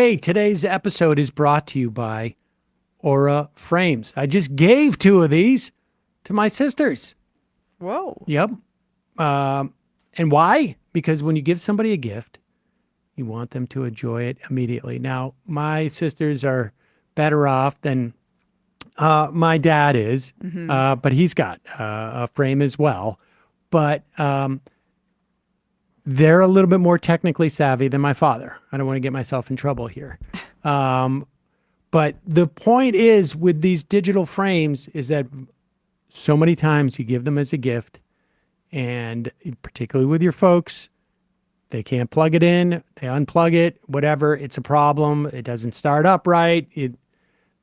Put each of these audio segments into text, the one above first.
Hey, today's episode is brought to you by Aura Frames. I just gave 2 of these to my sisters. Whoa. Yep. And why? Because when you give somebody a gift, you want them to enjoy it immediately. Now, my sisters are better off than my dad is, but he's got a frame as well. But they're a little bit more technically savvy than my father. I don't want to get myself in trouble here. But the point is with these digital frames is that so many times you give them as a gift, and particularly with your folks, they can't plug it in, they unplug it, whatever, it's a problem, it doesn't start up right.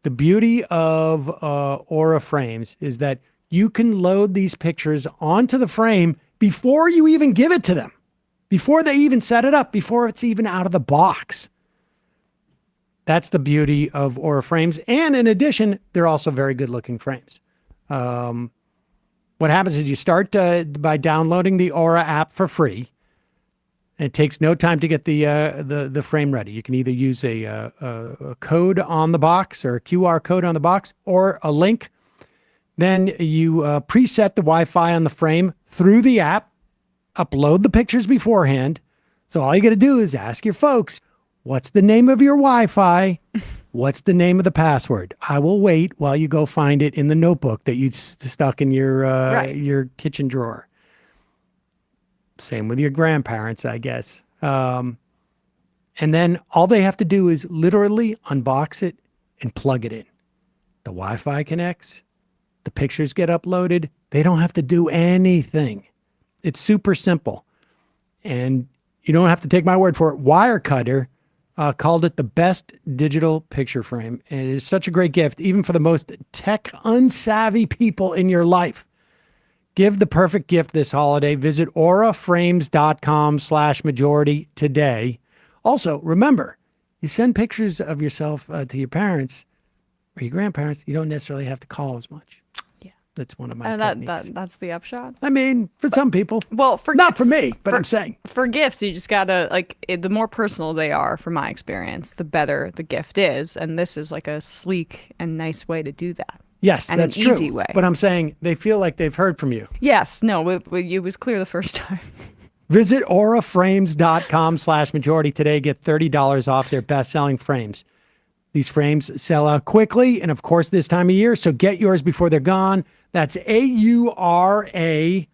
The beauty of Aura frames is that you can load these pictures onto the frame before you even give it to them, before they even set it up, before it's even out of the box. That's the beauty of Aura frames. And in addition, they're also very good looking frames. What happens is you start by downloading the Aura app for free. And it takes no time to get the frame ready. You can either use a code on the box or a QR code on the box or a link. Then you preset the Wi-Fi on the frame through the app, upload the pictures beforehand. So all you got to do is ask your folks, what's the name of your Wi-Fi? What's the name of the password? I will wait while you go find it in the notebook that you stuck in your kitchen drawer. Same with your grandparents, I guess. And then all they have to do is literally unbox it and plug it in. The Wi-Fi connects. The pictures get uploaded. They don't have to do anything. It's super simple. And you don't have to take my word for it. Wirecutter called it the best digital picture frame. And it is such a great gift, even for the most tech unsavvy people in your life. Give the perfect gift this holiday. Visit auraframes.com/majority today. Also, remember, you send pictures of yourself to your parents or your grandparents, you don't necessarily have to call as much. Yeah. That's one of my techniques. That's the upshot? I mean, for some people. Well, not for me, but I'm saying. For gifts, you just gotta, the more personal they are, from my experience, the better the gift is. And this is like a sleek and nice way to do that. Yes, and that's an true. Easy way. But I'm saying they feel like they've heard from you. Yes. No, it was clear the first time. Visit auraframes.com/majority today. Get $30 off their best-selling frames. These frames sell out quickly, and of course this time of year, so get yours before they're gone. That's AURA,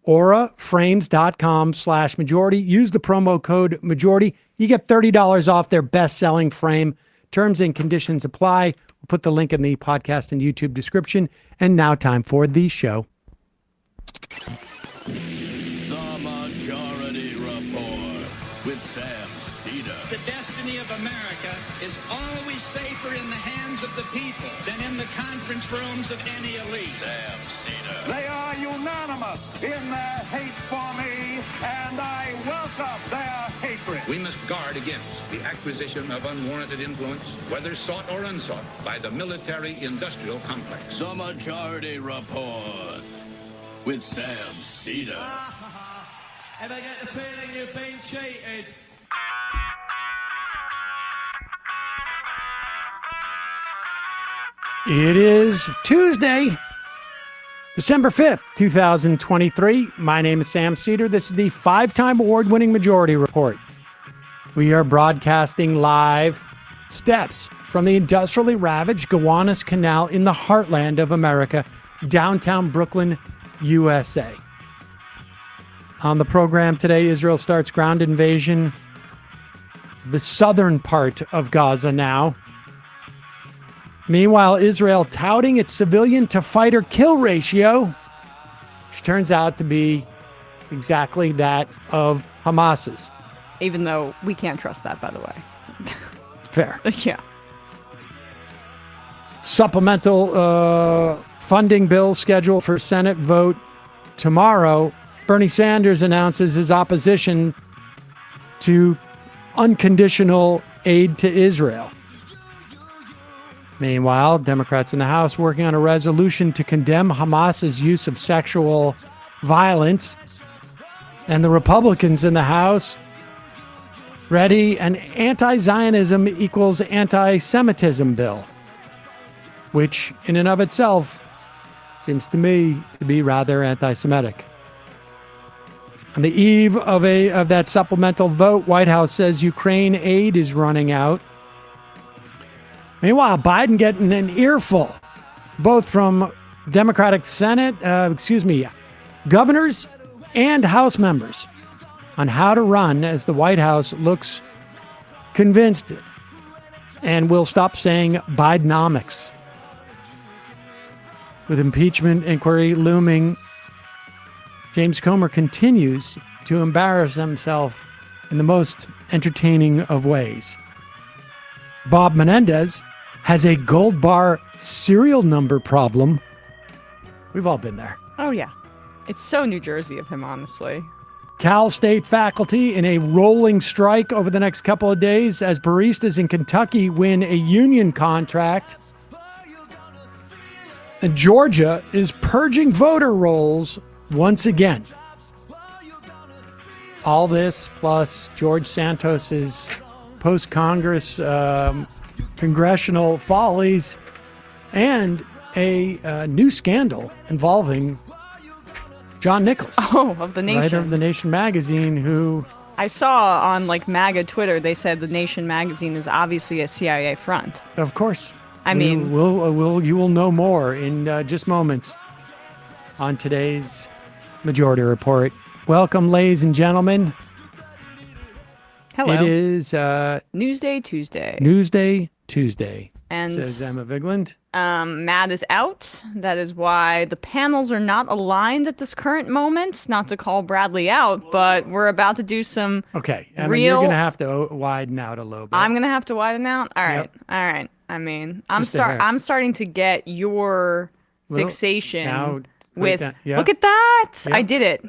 auraframes.com/majority. Use the promo code majority. You get $30 off their best-selling frame. Terms and conditions apply. We'll put the link in the podcast and YouTube description. And now time for the show. The Majority Report with Sam Seder. The destiny of America is always safer in the hands of the people than in the conference rooms of any elite. Sam Seder. They are unanimous in their hate for me, and I welcome their hatred. We must guard against the acquisition of unwarranted influence, whether sought or unsought, by the military-industrial complex. The Majority Report with Sam Seder. If I get the feeling you've been cheated. It is Tuesday, December 5th, 2023. My name is Sam Seder. This is the 5-time award-winning Majority Report. We are broadcasting live steps from the industrially ravaged Gowanus Canal in the heartland of America, downtown Brooklyn, USA. On the program today, Israel starts ground invasion of the southern part of Gaza now. Meanwhile, Israel touting its civilian-to-fighter kill ratio, which turns out to be exactly that of Hamas's. Even though we can't trust that, by the way. Fair. Yeah. Supplemental funding bill scheduled for Senate vote tomorrow. Bernie Sanders announces his opposition to unconditional aid to Israel. Meanwhile, Democrats in the House working on a resolution to condemn Hamas's use of sexual violence. And the Republicans in the House Ready? An anti-Zionism equals anti-Semitism bill, which in and of itself seems to me to be rather anti-Semitic. On the eve of that supplemental vote, White House says Ukraine aid is running out. Meanwhile, Biden getting an earful, both from Democratic governors and House members, on how to run as the White House looks convinced and will stop saying Bidenomics. With impeachment inquiry looming, James Comer continues to embarrass himself in the most entertaining of ways. Bob Menendez has a gold bar serial number problem. We've all been there. Oh, yeah. It's so New Jersey of him, honestly. Cal State faculty in a rolling strike over the next couple of days as baristas in Kentucky win a union contract. And Georgia is purging voter rolls once again. All this plus George Santos's post-Congress congressional follies and a new scandal involving John Nichols. Oh, of The Nation. Writer of The Nation magazine, who... I saw on MAGA Twitter, they said The Nation magazine is obviously a CIA front. Of course. I mean... You will know more in just moments on today's Majority Report. Welcome, ladies and gentlemen. Hello. It is... Newsday Tuesday. Newsday Tuesday. And says Emma Vigland. Matt is out. That is why the panels are not aligned at this current moment. Not to call Bradley out, but we're about to do some Okay. Emma, real... you're going to have to widen out a little bit. I'm going to have to widen out? All right. Yep. All right. I mean, Just a hair. I'm starting to get your Well, fixation now, with... yeah. Look at that. Yeah. I did it.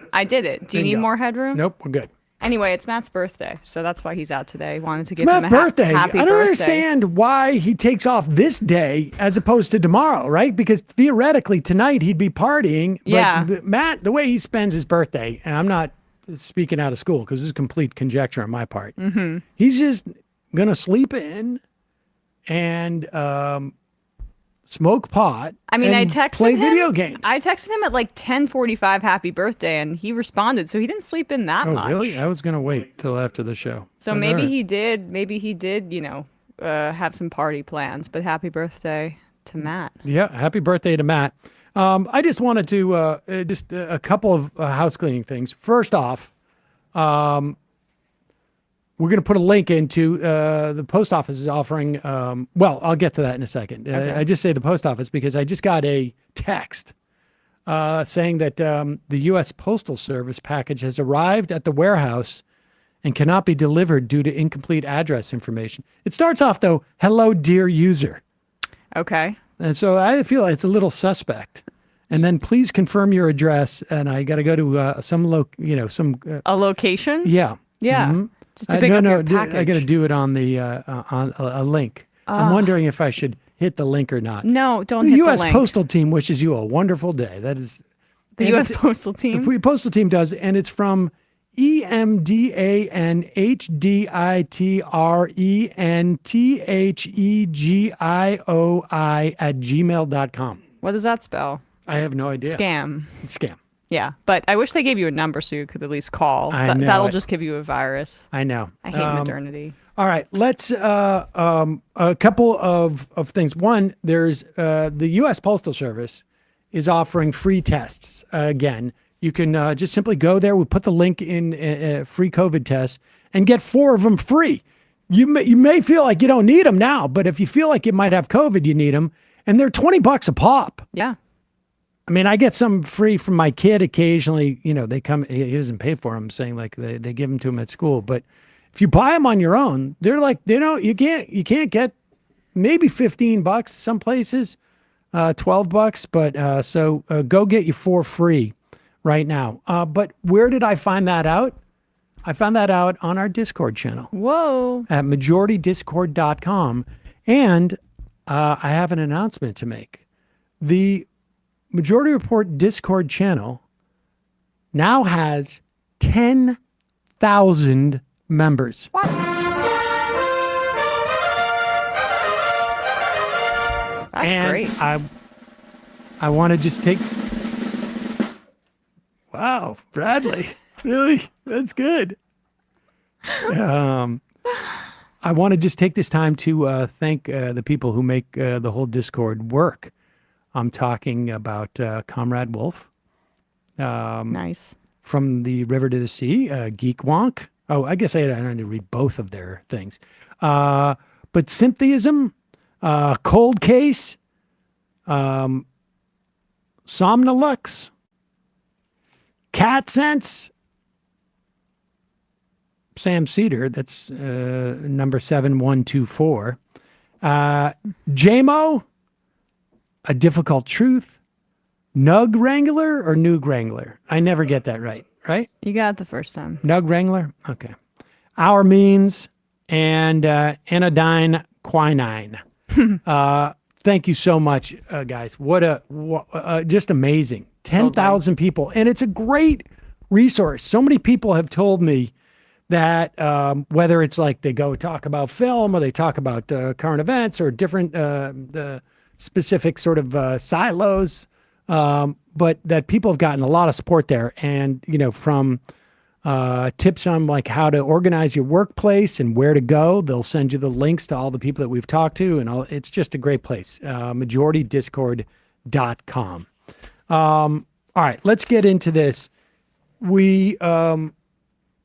Do you need Bingo. more headroom? Nope, we're good. Anyway, it's Matt's birthday, so that's why he's out today. Wanted to It's give Matt's him a birthday. happy I don't birthday. understand why he takes off this day as opposed to tomorrow, right? Because theoretically tonight he'd be partying. But Yeah. Matt, the way he spends his birthday, and I'm not speaking out of school because this is complete conjecture on my part. Mm-hmm. He's just gonna sleep in and smoke pot. I mean, and I texted play him. video games. I texted him at like 10:45 happy birthday, and he responded. So he didn't sleep in that Oh, much. really? I was gonna wait till after the show. So But maybe all right. he did. Maybe he did. Have some party plans. But happy birthday to Matt. Yeah, happy birthday to Matt. I just wanted to just a couple of house cleaning things. First off, we're going to put a link into the post office is offering. Well, I'll get to that in a second. Okay. I just say the post office because I just got a text saying that the U.S. Postal Service package has arrived at the warehouse and cannot be delivered due to incomplete address information. It starts off though, "Hello, dear user." Okay. And so I feel it's a little suspect. And then please confirm your address. And I got to go to A location? yeah. Yeah. Mhm. Just to pick up your package. I got to do it on the on a link. I'm wondering if I should hit the link or not. No, don't The hit U.S. the link. Postal Team wishes you a wonderful day. That is The and U.S. it's- Postal Team. The Postal Team does, and it's from EMDANHDITRENTHEGIOI@gmail.com. What does that spell? I have no idea. Scam. It's scam. Yeah, but I wish they gave you a number so you could at least call. I know That'll it. just give you a virus. I know. I hate modernity. All right, let's a couple of things. One, there's the U.S. Postal Service is offering free tests again. You can just simply go there. We put the link in free COVID tests and get 4 of them free. You may feel like you don't need them now, but if you feel like you might have COVID, you need them, and they're $20 a pop. Yeah. I mean, I get some free from my kid occasionally. They come. He doesn't pay for them, saying like they give them to him at school, but. If you buy them on your own, they're like, you can't get maybe $15 some places, $12, but so go get you 4 free right now. But where did I find that out? I found that out on our Discord channel Whoa. at majoritydiscord.com. And I have an announcement to make. The Majority Report Discord channel now has 10,000 members. What? That's And great. I want to just take. Wow, Bradley, really? That's good. I want to just take this time to thank the people who make the whole Discord work. I'm talking about Comrade Wolf. Nice. From the River to the Sea, Geek Wonk. Oh, I guess I need to read both of their things. But Syntheism, Cold Case, Somnolux, Cat Sense, Sam Cedar, that's number 7124. JMO, A Difficult Truth, Nug Wrangler or Noog Wrangler? I never get that right, right? You got it the first time. Nug Wrangler? Okay. Our Means and Anodyne Quinine. Thank you so much, guys. Just amazing. 10,000 people. And it's a great resource. So many people have told me that whether it's like they go talk about film or they talk about current events or different the specific sort of silos, but that people have gotten a lot of support there. And, from tips on like how to organize your workplace and where to go, they'll send you the links to all the people that we've talked to. And it's just a great place. MajorityDiscord.com. All right, let's get into this. We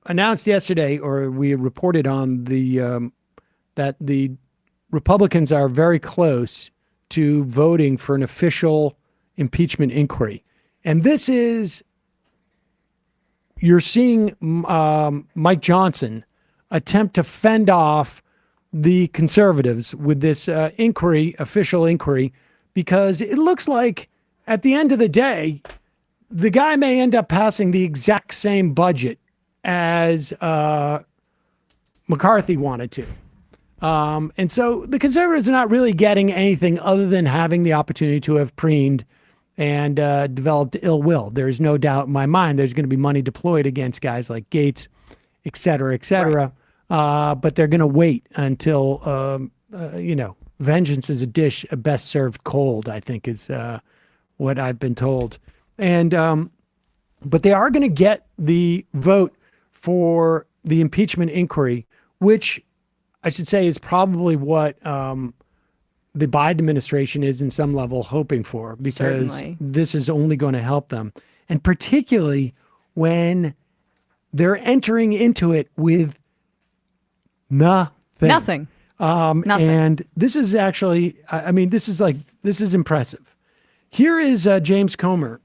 announced yesterday, or we reported on that the Republicans are very close to voting for an official impeachment inquiry. And this is, you're seeing Mike Johnson attempt to fend off the conservatives with this official inquiry, because it looks like at the end of the day, the guy may end up passing the exact same budget as McCarthy wanted to. And so the conservatives are not really getting anything other than having the opportunity to have preened and developed ill will. There's no doubt in my mind there's going to be money deployed against guys like Gates, et cetera, et cetera. Right. But they're going to wait until, vengeance is a dish best served cold, I think is what I've been told. And but they are going to get the vote for the impeachment inquiry, which I should say is probably what the Biden administration is in some level hoping for, because Certainly. This is only going to help them. And particularly when they're entering into it with nothing. Nothing. Nothing. And this is actually, this is impressive. Here is James Comer.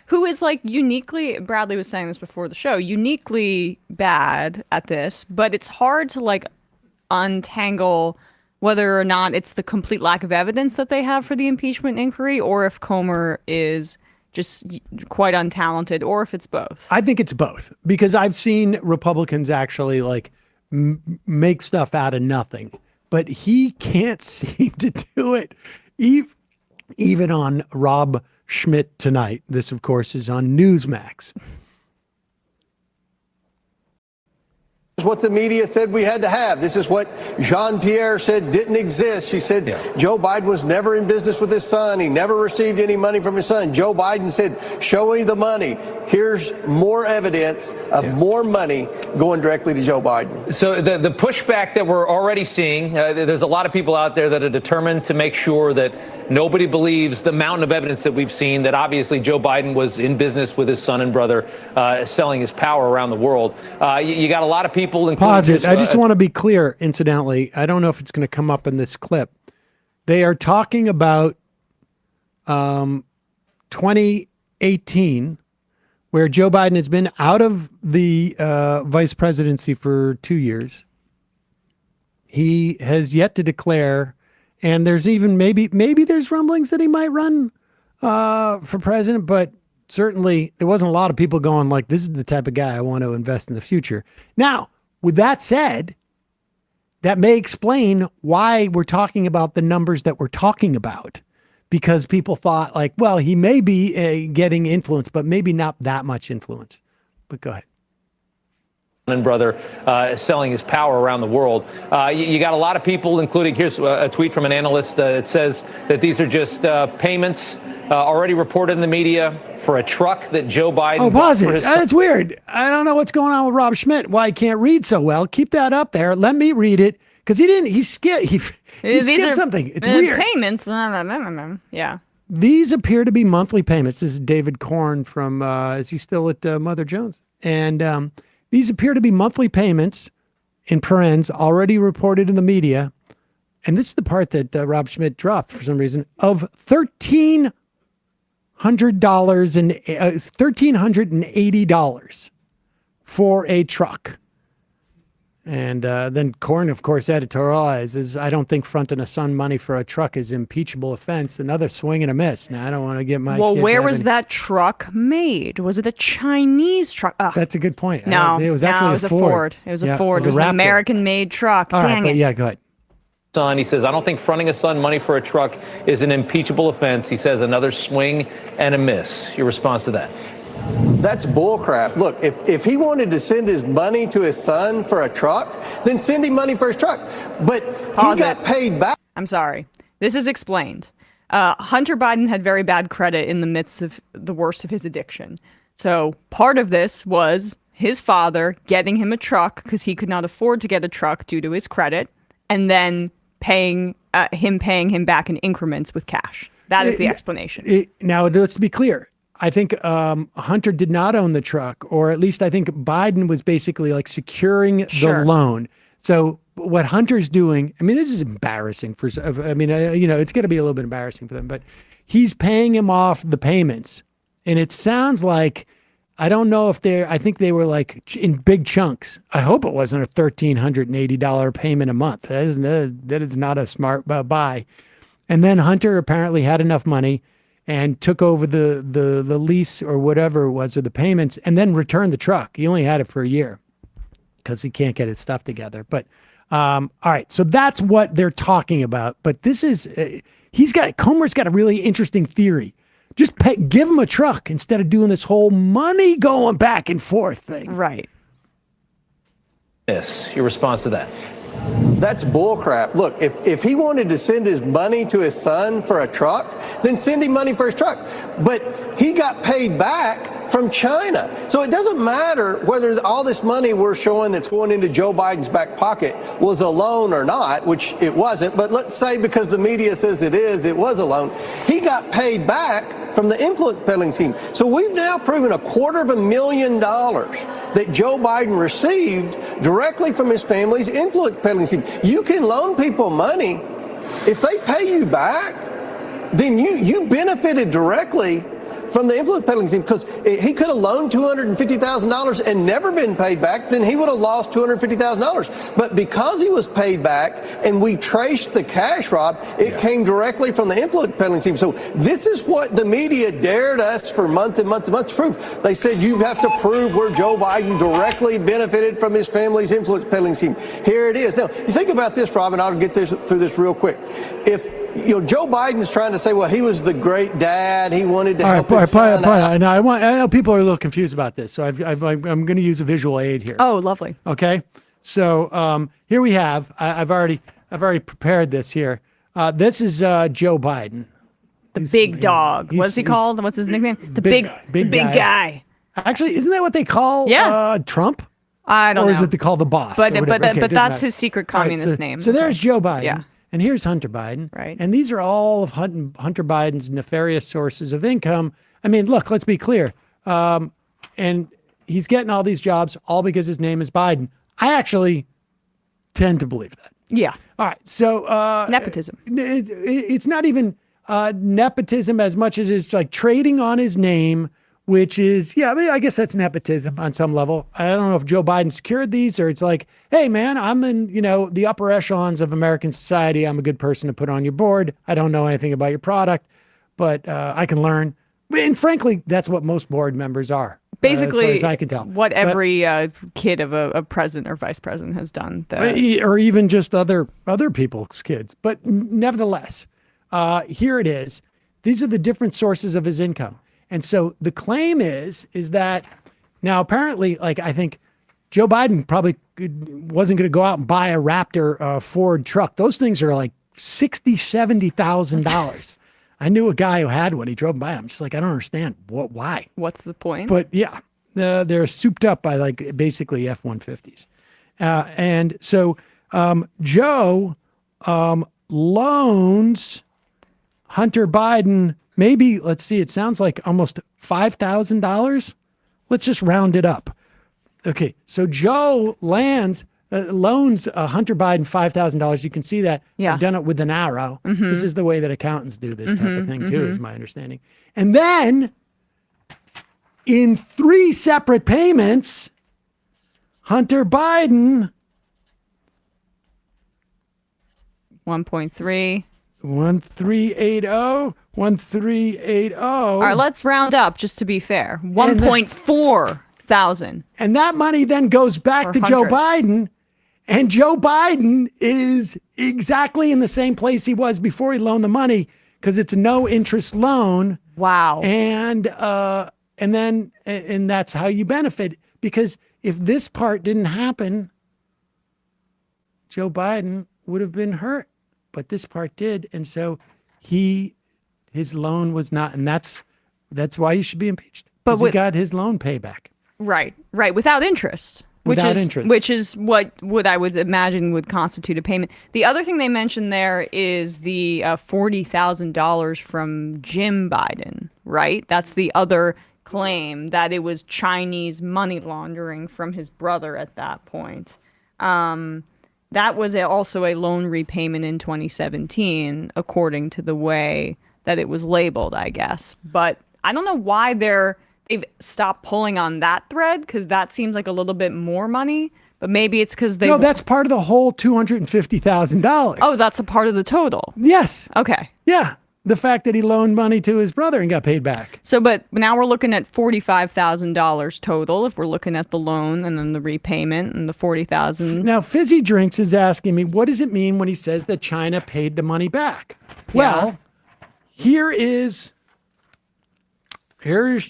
Who is like uniquely, Bradley was saying this before the show, uniquely bad at this, but it's hard to like untangle whether or not it's the complete lack of evidence that they have for the impeachment inquiry, or if Comer is just quite untalented, or if it's both. I think it's both, because I've seen Republicans actually like make stuff out of nothing, but he can't seem to do it. Even on Rob Schmidt tonight. This, of course, is on Newsmax. This is what the media said we had to have. This is what Jean-Pierre said didn't exist. She said Joe Biden was never in business with his son. He never received any money from his son. Joe Biden said, show me the money. Here's more evidence of more money going directly to Joe Biden. So the pushback that we're already seeing, there's a lot of people out there that are determined to make sure that nobody believes the mountain of evidence that we've seen, that obviously Joe Biden was in business with his son and brother, selling his power around the world. You got a lot of people. Pause it. I just want to be clear, incidentally. I don't know if it's going to come up in this clip. They are talking about 2018, where Joe Biden has been out of the vice presidency for 2 years. He has yet to declare. And there's even maybe there's rumblings that he might run for president, but certainly there wasn't a lot of people going like, this is the type of guy I want to invest in the future. Now, with that said, that may explain why we're talking about the numbers that we're talking about, because people thought like, well, he may be getting influence, but maybe not that much influence. But go ahead. and brother selling his power around the world. You got a lot of people, including, here's a tweet from an analyst that says that these are just payments already reported in the media for a truck that Joe Biden. Oh, pause it. That's weird. I don't know what's going on with Rob Schmidt. Why he can't read so well. Keep that up there. Let me read it because he skipped something. It's weird. Payments. Yeah. These appear to be monthly payments. This is David Korn from, is he still at Mother Jones? And these appear to be monthly payments in parens already reported in the media. And this is the part that Rob Schmidt dropped for some reason of $1,380 for a truck. And then Korn, of course, editorializes, I don't think fronting a son money for a truck is impeachable offense. Another swing and a miss. Now, I don't want to get my Well, kid where was that truck made? Was it a Chinese truck? That's a good point. No, it was actually a Ford. It was a Ford. It was an American-made truck. All Dang right, it. Yeah, go ahead. Son, he says, I don't think fronting a son money for a truck is an impeachable offense. He says another swing and a miss. Your response to that? That's bullcrap. Look, if he wanted to send his money to his son for a truck, then send him money for his truck. But he got paid back. I'm sorry. This is explained. Hunter Biden had very bad credit in the midst of the worst of his addiction. So part of this was his father getting him a truck because he could not afford to get a truck due to his credit, and then paying him back in increments with cash. That is the explanation. Now, let's be clear. I think Hunter did not own the truck, or at least I think Biden was basically like securing the loan. So what Hunter's doing, I mean, this is embarrassing for, I mean, it's going to be a little bit embarrassing for them, but he's paying him off the payments. And it sounds like, I don't know if I think they were like in big chunks. I hope it wasn't a $1,380 payment a month. That is not a smart buy. And then Hunter apparently had enough money and took over the lease or whatever it was, or the payments, and then returned the truck. He only had it for a year because he can't get his stuff together. But all right, so that's what they're talking about. But this is, Comer's got a really interesting theory. Just give him a truck instead of doing this whole money going back and forth thing. Right. Yes. Your response to that? That's bullcrap. Look, if he wanted to send his money to his son for a truck, then send him money for his truck. But he got paid back from China. So it doesn't matter whether all this money we're showing that's going into Joe Biden's back pocket was a loan or not, which it wasn't. But let's say because the media says it was a loan. He got paid back from the influence peddling scheme. So we've now proven $250,000 that Joe Biden received directly from his family's influence peddling scheme. You can loan people money. If they pay you back, then you benefited directly from the influence peddling scheme, because he could have loaned $250,000 and never been paid back, then he would have lost $250,000. But because he was paid back and we traced the cash, Rob, it came directly from the influence peddling scheme. So this is what the media dared us for months and months and months to prove. They said you have to prove where Joe Biden directly benefited from his family's influence peddling scheme. Here it is. Now, you think about this, Rob, and I'll get through this real quick. If Joe Biden's trying to say, well, he was the great dad. He wanted to help his son out. Now, I know people are a little confused about this, so I'm going to use a visual aid here. Oh, lovely. Okay, so here we have. I've already prepared this here. This is Joe Biden, the big dog. What's he called? What's his nickname? The big guy. Actually, isn't that what they call Trump? I don't know. Or is it they call the boss? But that's his secret communist name. So there's Joe Biden. Yeah. And here's Hunter Biden. Right. And these are all of Hunter Biden's nefarious sources of income. I mean, look, let's be clear. And he's getting all these jobs all because his name is Biden. I actually tend to believe that. Yeah. All right. So nepotism. It's not even nepotism as much as it's like trading on his name, which is, I mean, I guess that's nepotism on some level. I don't know if Joe Biden secured these, or it's like, hey, man, I'm in, the upper echelons of American society. I'm a good person to put on your board. I don't know anything about your product, but I can learn. And frankly, that's what most board members are. Basically, as far as I can tell. What every kid of a president or vice president has done. Or even just other people's kids. But nevertheless, here it is. These are the different sources of his income. And so the claim is that now apparently, like, I think Joe Biden probably wasn't going to go out and buy a Raptor Ford truck. Those things are like $60,000, $70,000. I knew a guy who had one. He drove by. I'm just like, I don't understand why. What's the point? But yeah, they're souped up by like basically F-150s. And so Joe loans Hunter Biden maybe, let's see, it sounds like almost $5,000. Let's just round it up. Okay, so Joe loans Hunter Biden $5,000. You can see that. Yeah. I've done it with an arrow. This is the way that accountants do this type of thing too, is my understanding. And then in 3 separate payments, Hunter Biden 1.3. 1380. All right, let's round up just to be fair. 1.4 thousand. And that money then goes back to Joe Biden. And Joe Biden is exactly in the same place he was before he loaned the money, because it's a no interest loan. Wow. And that's how you benefit. Because if this part didn't happen, Joe Biden would have been hurt. But this part did. And so his loan was not, and that's why he should be impeached. Because he got his loan payback. Right. Without interest. Which is what I would imagine would constitute a payment. The other thing they mentioned there is the $40,000 from Jim Biden, right? That's the other claim, that it was Chinese money laundering from his brother at that point. That was also a loan repayment in 2017, according to the way that it was labeled, I guess. But I don't know why they've stopped pulling on that thread, because that seems like a little bit more money. But maybe it's because No, that's part of the whole $250,000. Oh, that's a part of the total. Yes. Okay. Yeah. The fact that he loaned money to his brother and got paid back. So, but now we're looking at $45,000 total, if we're looking at the loan and then the repayment and the $40,000. Now, Fizzy Drinks is asking me, what does it mean when he says that China paid the money back? Well, here's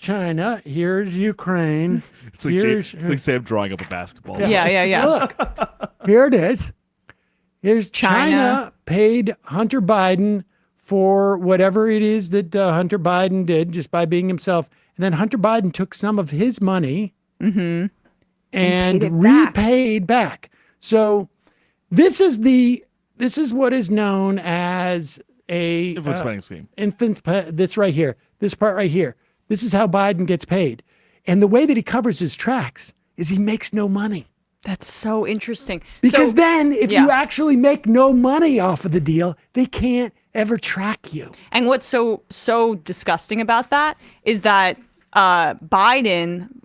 China, here's Ukraine. It's like Sam drawing up a basketball. Yeah. Look, here it is. Here's China paid Hunter Biden for whatever it is that Hunter Biden did just by being himself. And then Hunter Biden took some of his money and repaid back. So this is what is known as a influence spending scheme. This right here, this part right here. This is how Biden gets paid. And the way that he covers his tracks is he makes no money. That's so interesting. Because then if you actually make no money off of the deal, they can't ever track you. And what's so disgusting about that is that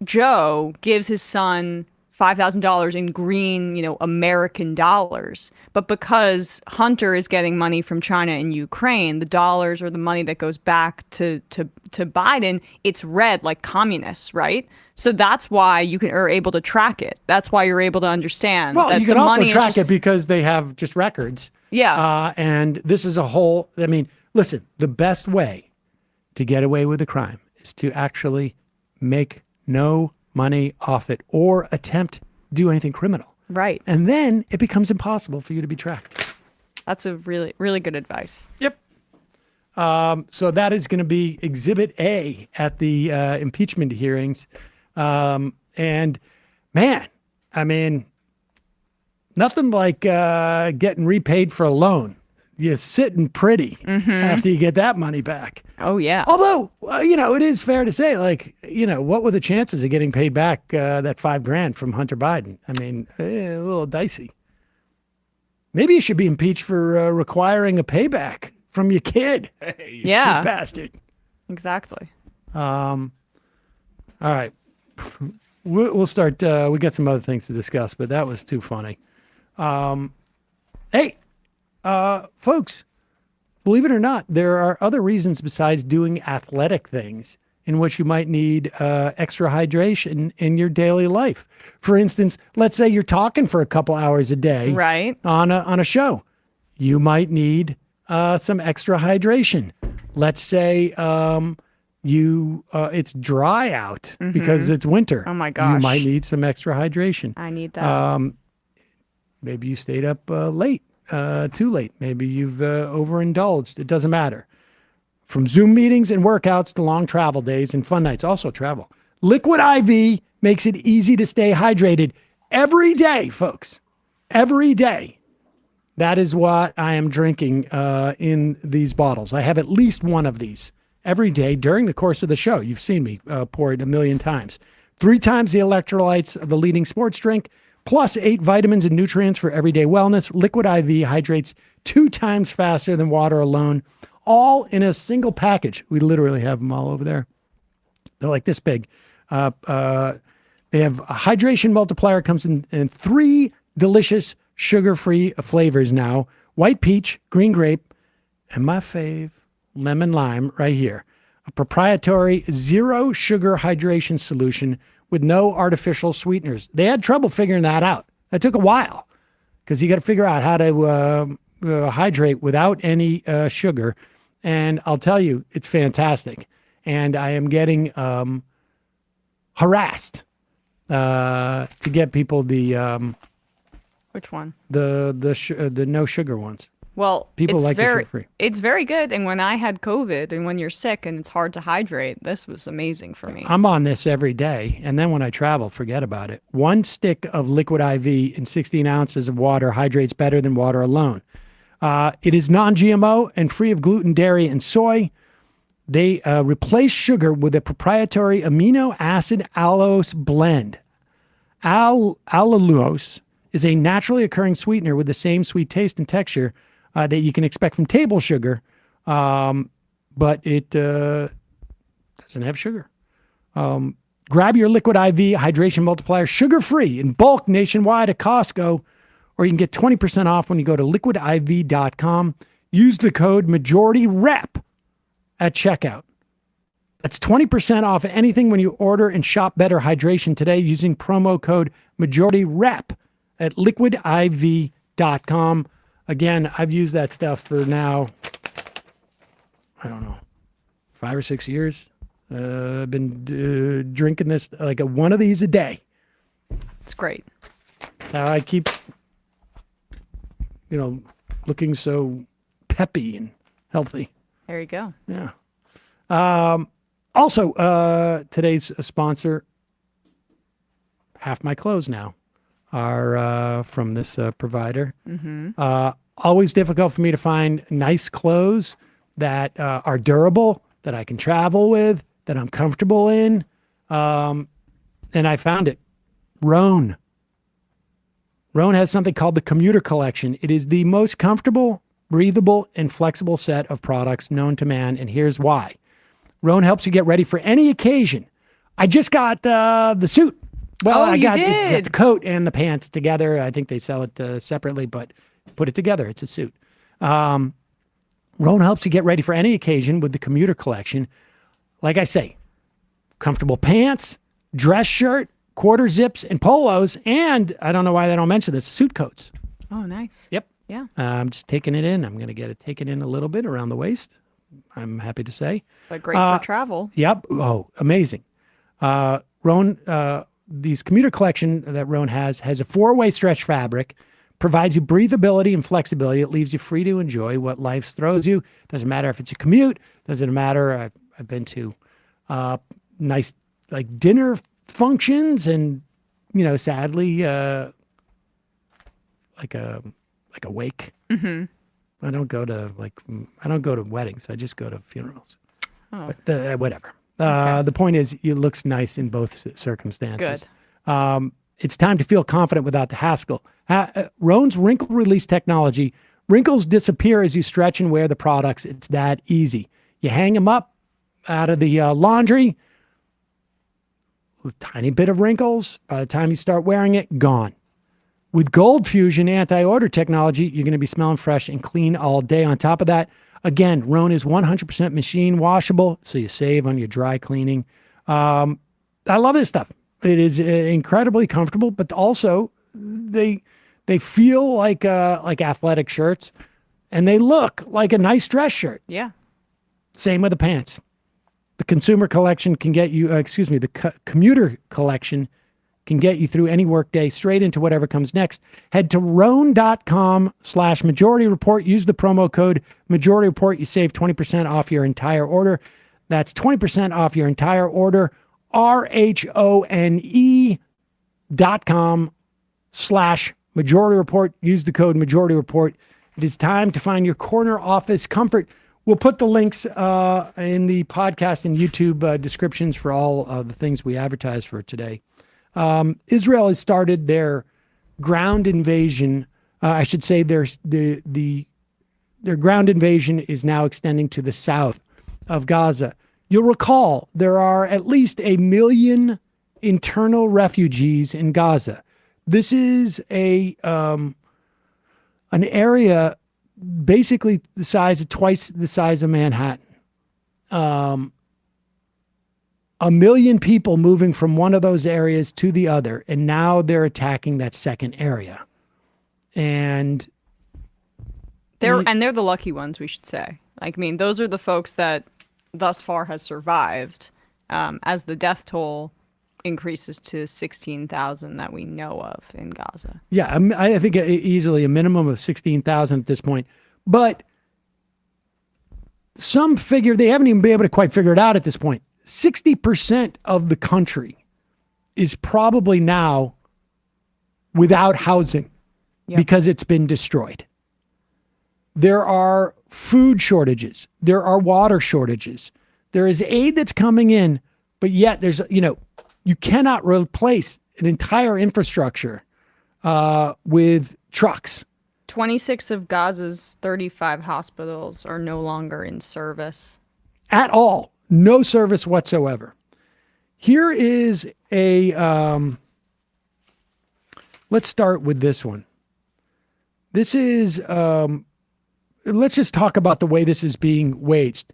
Joe gives his son $5,000 in green, American dollars. But because Hunter is getting money from China and Ukraine, the dollars or the money that goes back to Biden, it's red like communists, right? So that's why you are able to track it. That's why you're able to understand. Well, that you can also track it because they have just records. Yeah. And this is listen, the best way to get away with a crime is to actually make no money off it or attempt to do anything criminal. Right. And then it becomes impossible for you to be tracked. That's a really, really good advice. Yep. So that is going to be Exhibit A at the impeachment hearings. And man, nothing like getting repaid for a loan. You're sitting pretty after you get that money back. Oh, yeah. Although, it is fair to say, what were the chances of getting paid back that $5,000 from Hunter Biden? A little dicey. Maybe you should be impeached for requiring a payback from your kid. Hey, you cheap bastard. Exactly. All right. We'll start. We got some other things to discuss, but that was too funny. Hey, folks, believe it or not, there are other reasons besides doing athletic things in which you might need extra hydration in your daily life. For instance, let's say you're talking for a couple hours a day, right, on a show. You might need some extra hydration. Let's say it's dry out because it's winter. Oh my gosh. You might need some extra hydration. I need that. Maybe you stayed up late, too late. Maybe you've overindulged. It doesn't matter. From Zoom meetings and workouts to long travel days and fun nights, also travel. Liquid IV makes it easy to stay hydrated every day, folks. Every day. That is what I am drinking in these bottles. I have at least one of these every day during the course of the show. You've seen me pour it a million times. 3 times the electrolytes of the leading sports drink, plus 8 vitamins and nutrients for everyday wellness. Liquid IV hydrates 2 times faster than water alone, all in a single package. We literally have them all over there. They're like this big. They have a hydration multiplier, comes in 3 delicious sugar-free flavors now. White peach, green grape, and my fave, lemon lime right here. A proprietary 0 sugar hydration solution with no artificial sweeteners. They had trouble figuring that out. That took a while because you got to figure out how to hydrate without any sugar. And I'll tell you, it's fantastic. And I am getting harassed to get people the Which one? The no sugar ones. Well, people it's like the very, sugar-free. it's very good. And when I had COVID and when you're sick and it's hard to hydrate, this was amazing for me. I'm on this every day. And then when I travel, forget about it. 1 stick of liquid IV in 16 ounces of water hydrates better than water alone. It is non-GMO and free of gluten, dairy, and soy. They replace sugar with a proprietary amino acid allulose blend. Allulose is a naturally occurring sweetener with the same sweet taste and texture that you can expect from table sugar, but it doesn't have sugar. Grab your Liquid IV Hydration Multiplier sugar-free in bulk nationwide at Costco, or you can get 20% off when you go to liquidiv.com. Use the code MajorityRep at checkout. That's 20% off anything when you order and shop Better Hydration today using promo code MajorityRep at liquidiv.com. Again, I've used that stuff for now, I don't know, 5 or 6 years. I've been drinking this, like one of these a day. It's great. So I keep, looking so peppy and healthy. There you go. Yeah. Also, today's sponsor, Half My Clothes Now, are from this provider. Always difficult for me to find nice clothes that are durable, that I can travel with, that I'm comfortable in. And I found it. Rhone. Rhone has something called the Commuter Collection. It is the most comfortable, breathable, and flexible set of products known to man, and here's why. Rhone helps you get ready for any occasion. I just got the suit. Well, I got the coat and the pants together. I think they sell it separately, but put it together. It's a suit. Rhone helps you get ready for any occasion with the Commuter Collection. Like I say, comfortable pants, dress shirt, quarter zips, and polos, and I don't know why they don't mention this, suit coats. Oh, nice. Yep. Yeah. I'm just taking it in. I'm going to get it taken in a little bit around the waist, I'm happy to say. But great for travel. Yep. Oh, amazing. Rhone, these Commuter Collection that Rhone has a 4-way stretch fabric, provides you breathability and flexibility. It leaves you free to enjoy what life throws you. Doesn't matter if it's a commute. Doesn't matter. I've been to nice like dinner functions and, sadly, like a wake. I don't go to weddings. I just go to funerals. Oh. But whatever. Okay. The point is, it looks nice in both circumstances. Good. It's time to feel confident without the hassle. Rhone's wrinkle release technology. Wrinkles disappear as you stretch and wear the products. It's that easy. You hang them up out of the laundry. A tiny bit of wrinkles. By the time you start wearing it, gone. With Gold Fusion anti-odor technology, you're going to be smelling fresh and clean all day. On top of that, again, Rhone is 100% machine washable, so you save on your dry cleaning. I love this stuff. It is incredibly comfortable, but also they feel like athletic shirts, and they look like a nice dress shirt. Yeah. Same with the pants. The consumer collection can get you, the commuter collection can get you through any workday straight into whatever comes next. Head to Roan.com/Majority Report. Use the promo code Majority Report. You save 20% off your entire order. That's 20% off your entire order. RHONE.com/Majority Report. Use the code Majority Report. It is time to find your corner office comfort. We'll put the links in the podcast and YouTube descriptions for all of the things we advertise for today. Israel has started their ground invasion. I should say their ground invasion is now extending to the south of Gaza. You'll recall there are at least 1 million internal refugees in Gaza. This is an area basically twice the size of Manhattan. 1 million people moving from one of those areas to the other, and now they're attacking that second area. And they're the lucky ones, we should say. Like, I mean, those are the folks that thus far has survived, as the death toll increases to 16,000 that we know of in Gaza. Yeah, I think easily a minimum of 16,000 at this point. But some figure, they haven't even been able to quite figure it out at this point. 60% of the country is probably now without housing because it's been destroyed. There are food shortages. There are water shortages. There is aid that's coming in, but yet there's, you cannot replace an entire infrastructure with trucks. 26 of Gaza's 35 hospitals are no longer in service. At all. No service whatsoever. Here is let's start with this one. This is, let's just talk about the way this is being waged.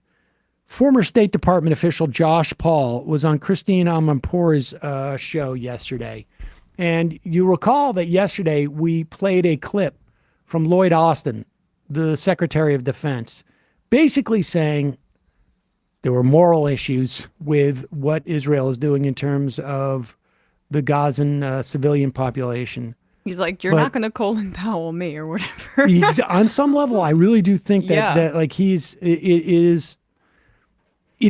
Former State Department official Josh Paul was on Christine Amanpour's show yesterday. And you recall that yesterday we played a clip from Lloyd Austin, the Secretary of Defense, basically saying there were moral issues with what Israel is doing in terms of the Gazan civilian population. He's like, you're not going to Colin Powell me or whatever. On some level, I really do think that like it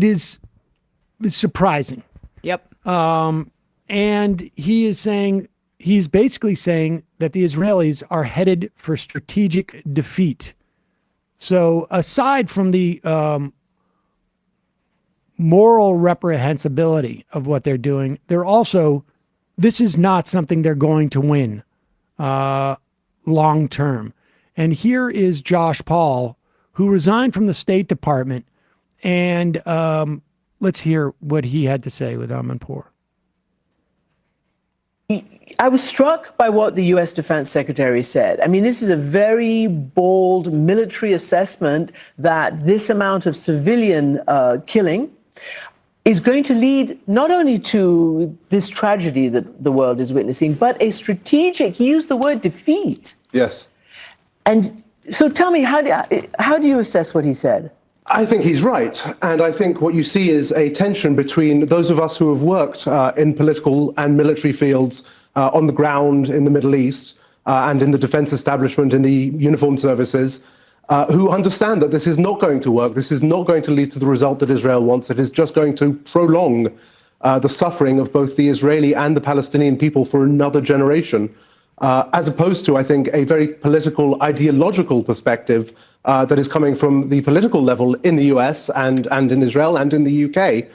is surprising. Yep. And he's basically saying that the Israelis are headed for strategic defeat. So aside from the moral reprehensibility of what they're doing, this is not something they're going to win long term. And here is Josh Paul, who resigned from the State Department, and let's hear what he had to say with Amanpour. I was struck by what the U.S. Defense Secretary said. I mean, this is a very bold military assessment that this amount of civilian killing is going to lead not only to this tragedy that the world is witnessing, but a strategic, he used the word defeat. Yes. And so tell me, how do you assess what he said? I think he's right. And I think what you see is a tension between those of us who have worked in political and military fields on the ground in the Middle East and in the defense establishment, in the uniformed services, who understand that this is not going to work. This is not going to lead to the result that Israel wants. It is just going to prolong the suffering of both the Israeli and the Palestinian people for another generation, as opposed to, I think, a very political, ideological perspective that is coming from the political level in the US and in Israel and in the UK,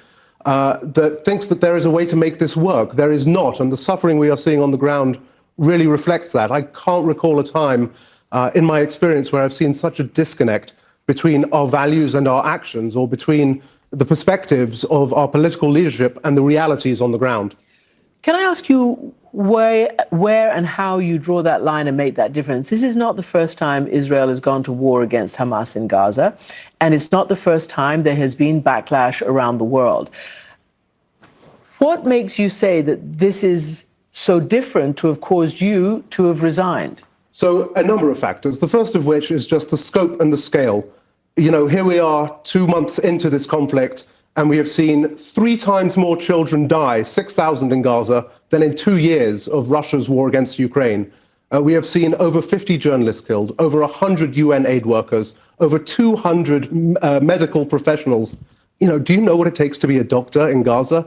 that thinks that there is a way to make this work. There is not, and the suffering we are seeing on the ground really reflects that. I can't recall a time in my experience where I've seen such a disconnect between our values and our actions, or between the perspectives of our political leadership and the realities on the ground. Can I ask you where and how you draw that line and make that difference? This is not the first time Israel has gone to war against Hamas in Gaza, and it's not the first time there has been backlash around the world. What makes you say that this is so different to have caused you to have resigned? So a number of factors, the first of which is just the scope and the scale. You know, here we are 2 months into this conflict, and we have seen 3 times more children die, 6,000 in Gaza, than in 2 years of Russia's war against Ukraine. We have seen over 50 journalists killed, over 100 UN aid workers, over 200 medical professionals. Do you know what it takes to be a doctor in Gaza?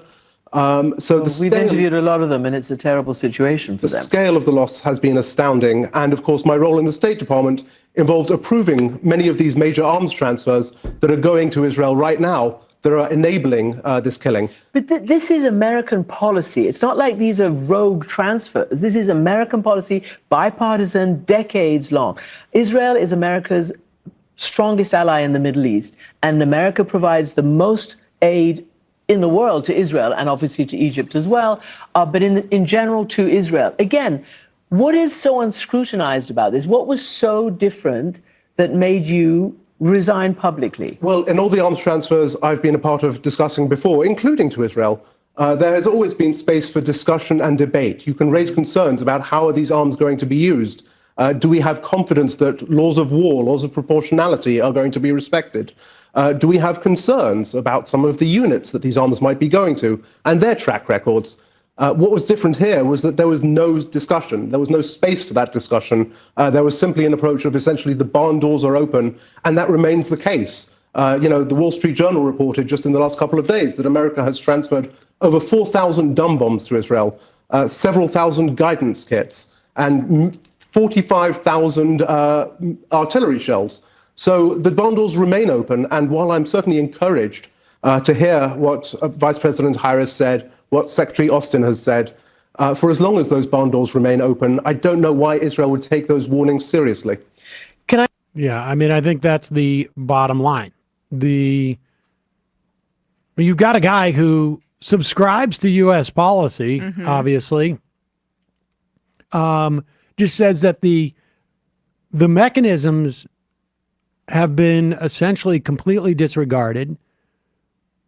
We've interviewed a lot of them, and it's a terrible situation for them. The scale of the loss has been astounding. And of course, my role in the State Department involves approving many of these major arms transfers that are going to Israel right now, that are enabling this killing. But this is American policy. It's not like these are rogue transfers. This is American policy, bipartisan, decades long. Israel is America's strongest ally in the Middle East, and America provides the most aid in the world to Israel, and obviously to Egypt as well, but in general to Israel. Again, what is so unscrutinized about this? What was so different that made you resign publicly? Well, in all the arms transfers I've been a part of discussing before, including to Israel, there has always been space for discussion and debate. You can raise concerns about how are these arms going to be used. Do we have confidence that laws of war, laws of proportionality are going to be respected? Do we have concerns about some of the units that these arms might be going to and their track records? What was different here was that there was no discussion. There was no space for that discussion. There was simply an approach of essentially the barn doors are open, and that remains the case. The Wall Street Journal reported just in the last couple of days that America has transferred over 4,000 dumb bombs to Israel, several thousand guidance kits, and 45,000 artillery shells. So the barn doors remain open, and while I'm certainly encouraged to hear what Vice President Harris said, what Secretary Austin has said, for as long as those barn doors remain open, I don't know why Israel would take those warnings seriously. Yeah, I mean, I think that's the bottom line. You've got a guy who subscribes to U.S. policy, obviously, just says that the mechanisms have been essentially completely disregarded.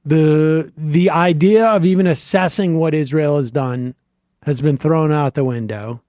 The idea of even assessing what Israel has done has been thrown out the window.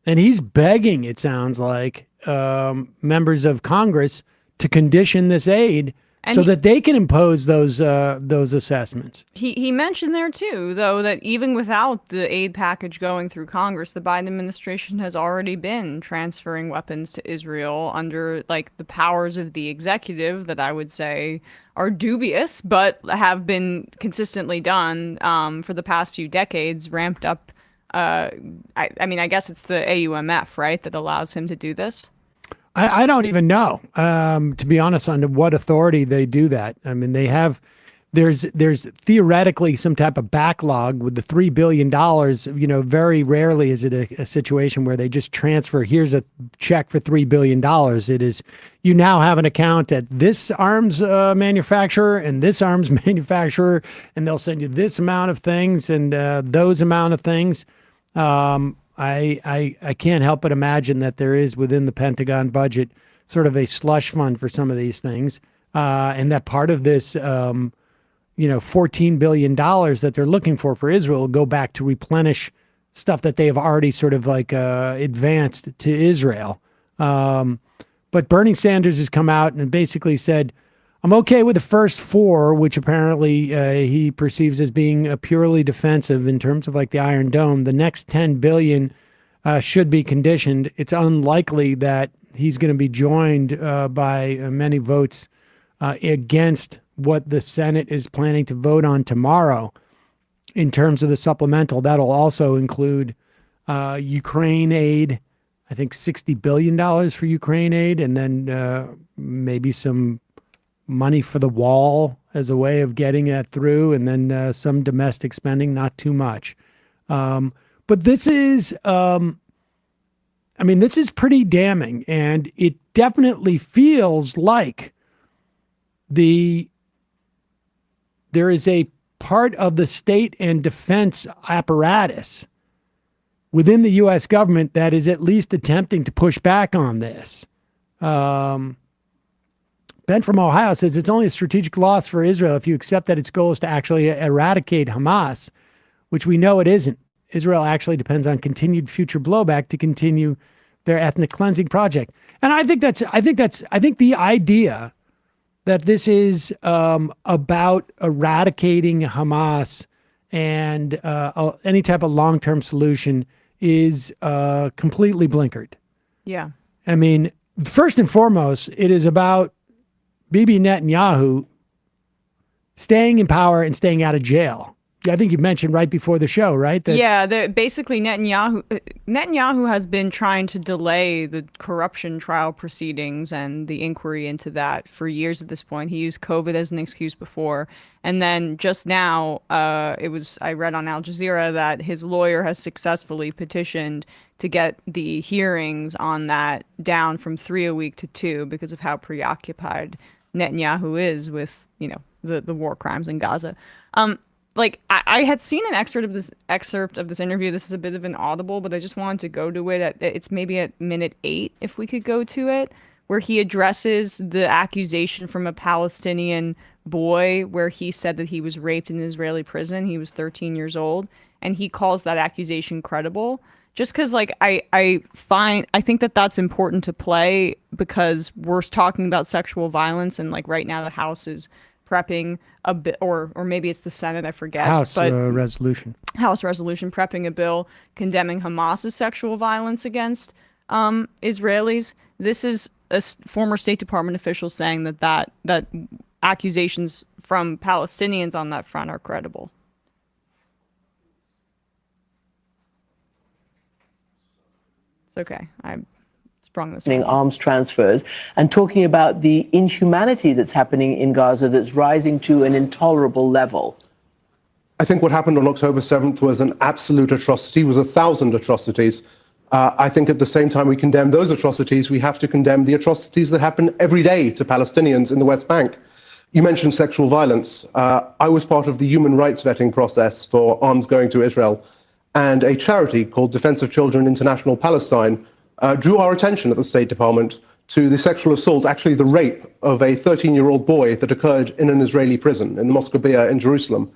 And he's begging, it sounds like, members of Congress to condition this aid so that they can impose those assessments. He mentioned there, too, though, that even without the aid package going through Congress, the Biden administration has already been transferring weapons to Israel under, the powers of the executive that I would say are dubious, but have been consistently done for the past few decades, ramped up. I guess it's the AUMF, right, that allows him to do this? I don't even know, to be honest, on what authority they do that. I mean, there's theoretically some type of backlog with the $3 billion. Very rarely is it a situation where they just transfer, here's a check for $3 billion. It is, you now have an account at this arms manufacturer and this arms manufacturer, and they'll send you this amount of things and those amount of things. I can't help but imagine that there is within the Pentagon budget sort of a slush fund for some of these things, and that part of this, $14 billion that they're looking for Israel will go back to replenish stuff that they have already sort of advanced to Israel. But Bernie Sanders has come out and basically said, I'm okay with the first 4, which apparently he perceives as being purely defensive in terms of the Iron Dome. The next $10 billion should be conditioned. It's unlikely that he's going to be joined by many votes against what the Senate is planning to vote on tomorrow in terms of the supplemental. That'll also include Ukraine aid. I think $60 billion for Ukraine aid, and then maybe some money for the wall as a way of getting that through, and then some domestic spending, not too much. But this is, this is pretty damning, and it definitely feels like there is a part of the state and defense apparatus within the U.S. government that is at least attempting to push back on this. Ben from Ohio says it's only a strategic loss for Israel if you accept that its goal is to actually eradicate Hamas, which we know it isn't. Israel actually depends on continued future blowback to continue their ethnic cleansing project. And I think the idea that this is about eradicating Hamas and any type of long-term solution is completely blinkered. Yeah. I mean, first and foremost, it is about Bibi Netanyahu staying in power and staying out of jail. I think you mentioned right before the show, right? Basically Netanyahu has been trying to delay the corruption trial proceedings and the inquiry into that for years at this point. He used COVID as an excuse before. And then just now, I read on Al Jazeera that his lawyer has successfully petitioned to get the hearings on that down from 3 a week to 2 because of how preoccupied Netanyahu is with, the war crimes in Gaza. I had seen an excerpt of this interview. This is a bit of an audible, but I just wanted to go to it. It's maybe at minute 8, if we could go to it, where he addresses the accusation from a Palestinian boy where he said that he was raped in an Israeli prison. He was 13 years old, and he calls that accusation credible. Just because, I think that that's important to play because we're talking about sexual violence, and right now the House is prepping a bit, or maybe it's the Senate, I forget. House resolution prepping a bill condemning Hamas's sexual violence against Israelis. This is a former State Department official saying that accusations from Palestinians on that front are credible. It's okay. I sprung this on. Arms transfers and talking about the inhumanity that's happening in Gaza that's rising to an intolerable level. I think what happened on October 7th was an absolute atrocity, was 1,000 atrocities. I think at the same time we condemn those atrocities, we have to condemn the atrocities that happen every day to Palestinians in the West Bank. You mentioned sexual violence. I was part of the human rights vetting process for arms going to Israel, and a charity called Defense of Children International Palestine drew our attention at the State Department to the sexual assault, actually the rape of a 13-year-old boy that occurred in an Israeli prison in the Mosque Bia in Jerusalem.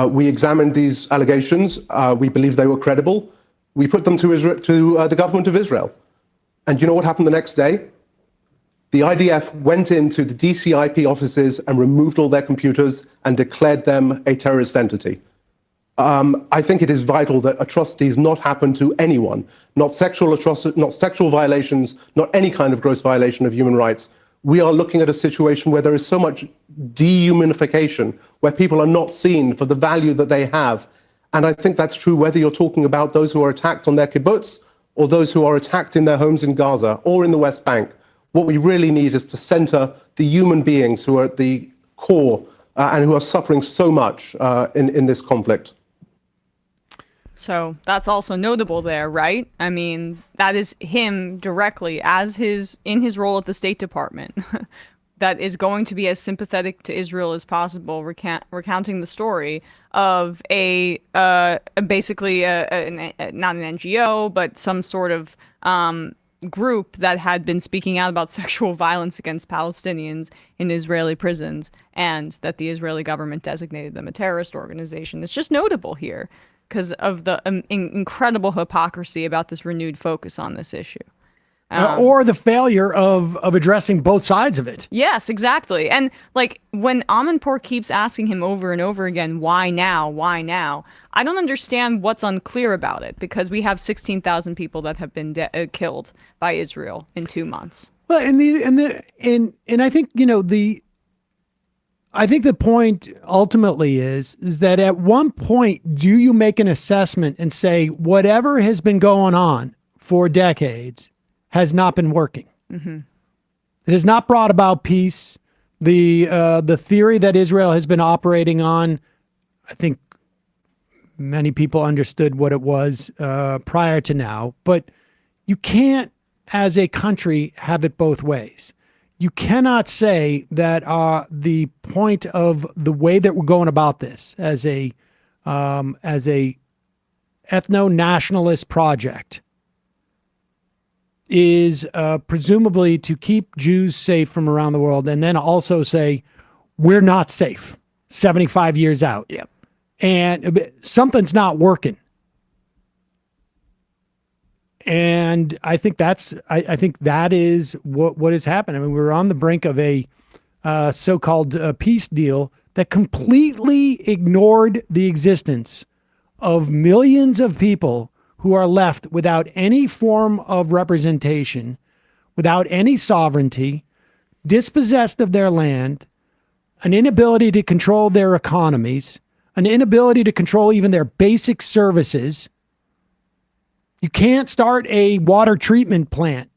We examined these allegations. We believe they were credible. We put them to the government of Israel. And you know what happened the next day? The IDF went into the DCIP offices and removed all their computers and declared them a terrorist entity. I think it is vital that atrocities not happen to anyone, not sexual violations, not any kind of gross violation of human rights. We are looking at a situation where there is so much dehumanification, where people are not seen for the value that they have. And I think that's true whether you're talking about those who are attacked on their kibbutz or those who are attacked in their homes in Gaza or in the West Bank. What we really need is to center the human beings who are at the core and who are suffering so much in this conflict. So that's also notable there, right? I mean, that is him directly in his role at the State Department that is going to be as sympathetic to Israel as possible, recounting the story of basically not an NGO, but some sort of group that had been speaking out about sexual violence against Palestinians in Israeli prisons, and that the Israeli government designated them a terrorist organization. It's just notable here because of the incredible hypocrisy about this renewed focus on this issue. Or the failure of addressing both sides of it. Yes, exactly. And when Amanpour keeps asking him over and over again, why now? Why now? I don't understand what's unclear about it, because we have 16,000 people that have been killed by Israel in 2 months. Well, and I think, I think the point ultimately is that at one point, do you make an assessment and say, whatever has been going on for decades has not been working? Mm-hmm. It has not brought about peace. The theory that Israel has been operating on, I think many people understood what it was prior to now, but you can't, as a country, have it both ways. You cannot say that the point of the way that we're going about this as a ethno-nationalist project is presumably to keep Jews safe from around the world, and then also say we're not safe 75 years out. Yep. And something's not working. And I think that is what has happened. I mean, we're on the brink of a so-called peace deal that completely ignored the existence of millions of people who are left without any form of representation, without any sovereignty, dispossessed of their land, an inability to control their economies, an inability to control even their basic services. You can't start a water treatment plant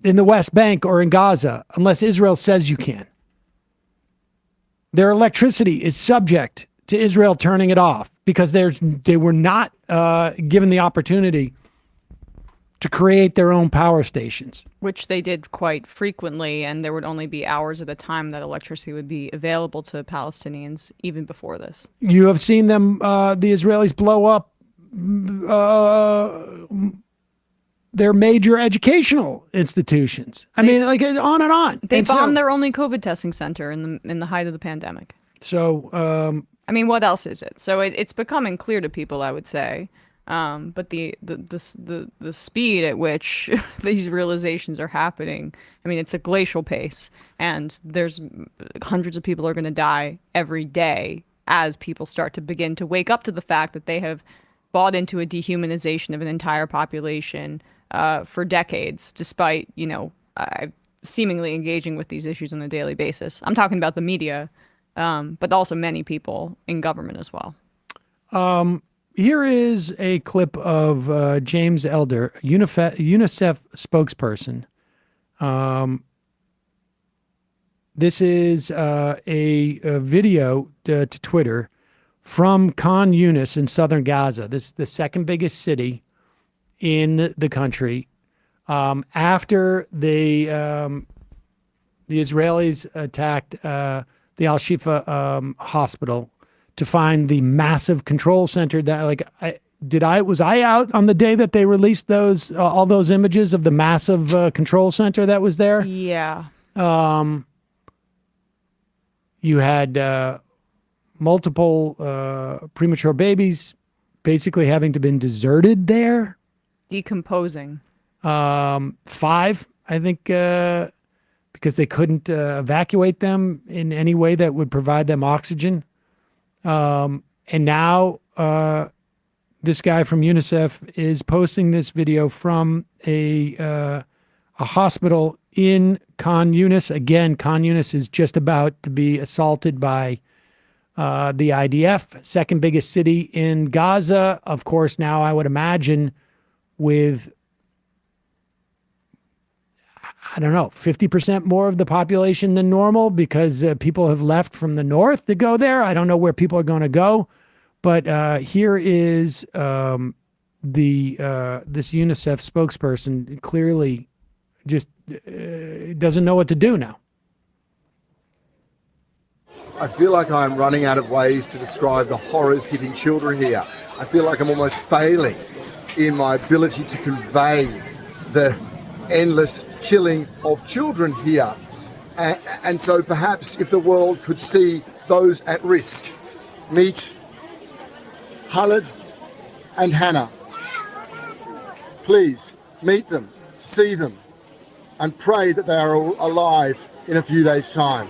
in the West Bank or in Gaza unless Israel says you can. Their electricity is subject to Israel turning it off because they were not given the opportunity to create their own power stations. Which they did quite frequently, and there would only be hours at a time that electricity would be available to Palestinians even before this. You have seen them, the Israelis, blow up their major educational institutions. I mean, like on and on. They And bombed so, their only COVID testing center in the height of the pandemic. So, I mean, what else is it? So it's becoming clear to people, I would say. But the speed at which these realizations are happening, I mean, it's a glacial pace, and there's hundreds of people are going to die every day as people start to begin to wake up to the fact that they have bought into a dehumanization of an entire population for decades, despite, seemingly engaging with these issues on a daily basis. I'm talking about the media, but also many people in government as well. Here is a clip of James Elder, UNICEF spokesperson. This is a video to Twitter from Khan Yunis in southern Gaza. This is the second biggest city in the country. After the Israelis attacked the Al-Shifa hospital to find the massive control center that, was I out on the day that they released those all those images of the massive control center that was there? Yeah. You had multiple premature babies basically having to been deserted there. Decomposing. 5, I think, because they couldn't evacuate them in any way that would provide them oxygen. And now this guy from UNICEF is posting this video from a hospital in Khan Yunis. Again, Khan Yunis is just about to be assaulted by the IDF, second biggest city in Gaza. Of course, now I would imagine with, 50% more of the population than normal because people have left from the north to go there. I don't know where people are going to go, but here is this UNICEF spokesperson clearly just doesn't know what to do now. I feel like I'm running out of ways to describe the horrors hitting children here. I feel like I'm almost failing in my ability to convey the endless killing of children here. And so perhaps if the world could see those at risk, meet Khalid and Hannah. Please meet them, see them, and pray that they are alive in a few days' time.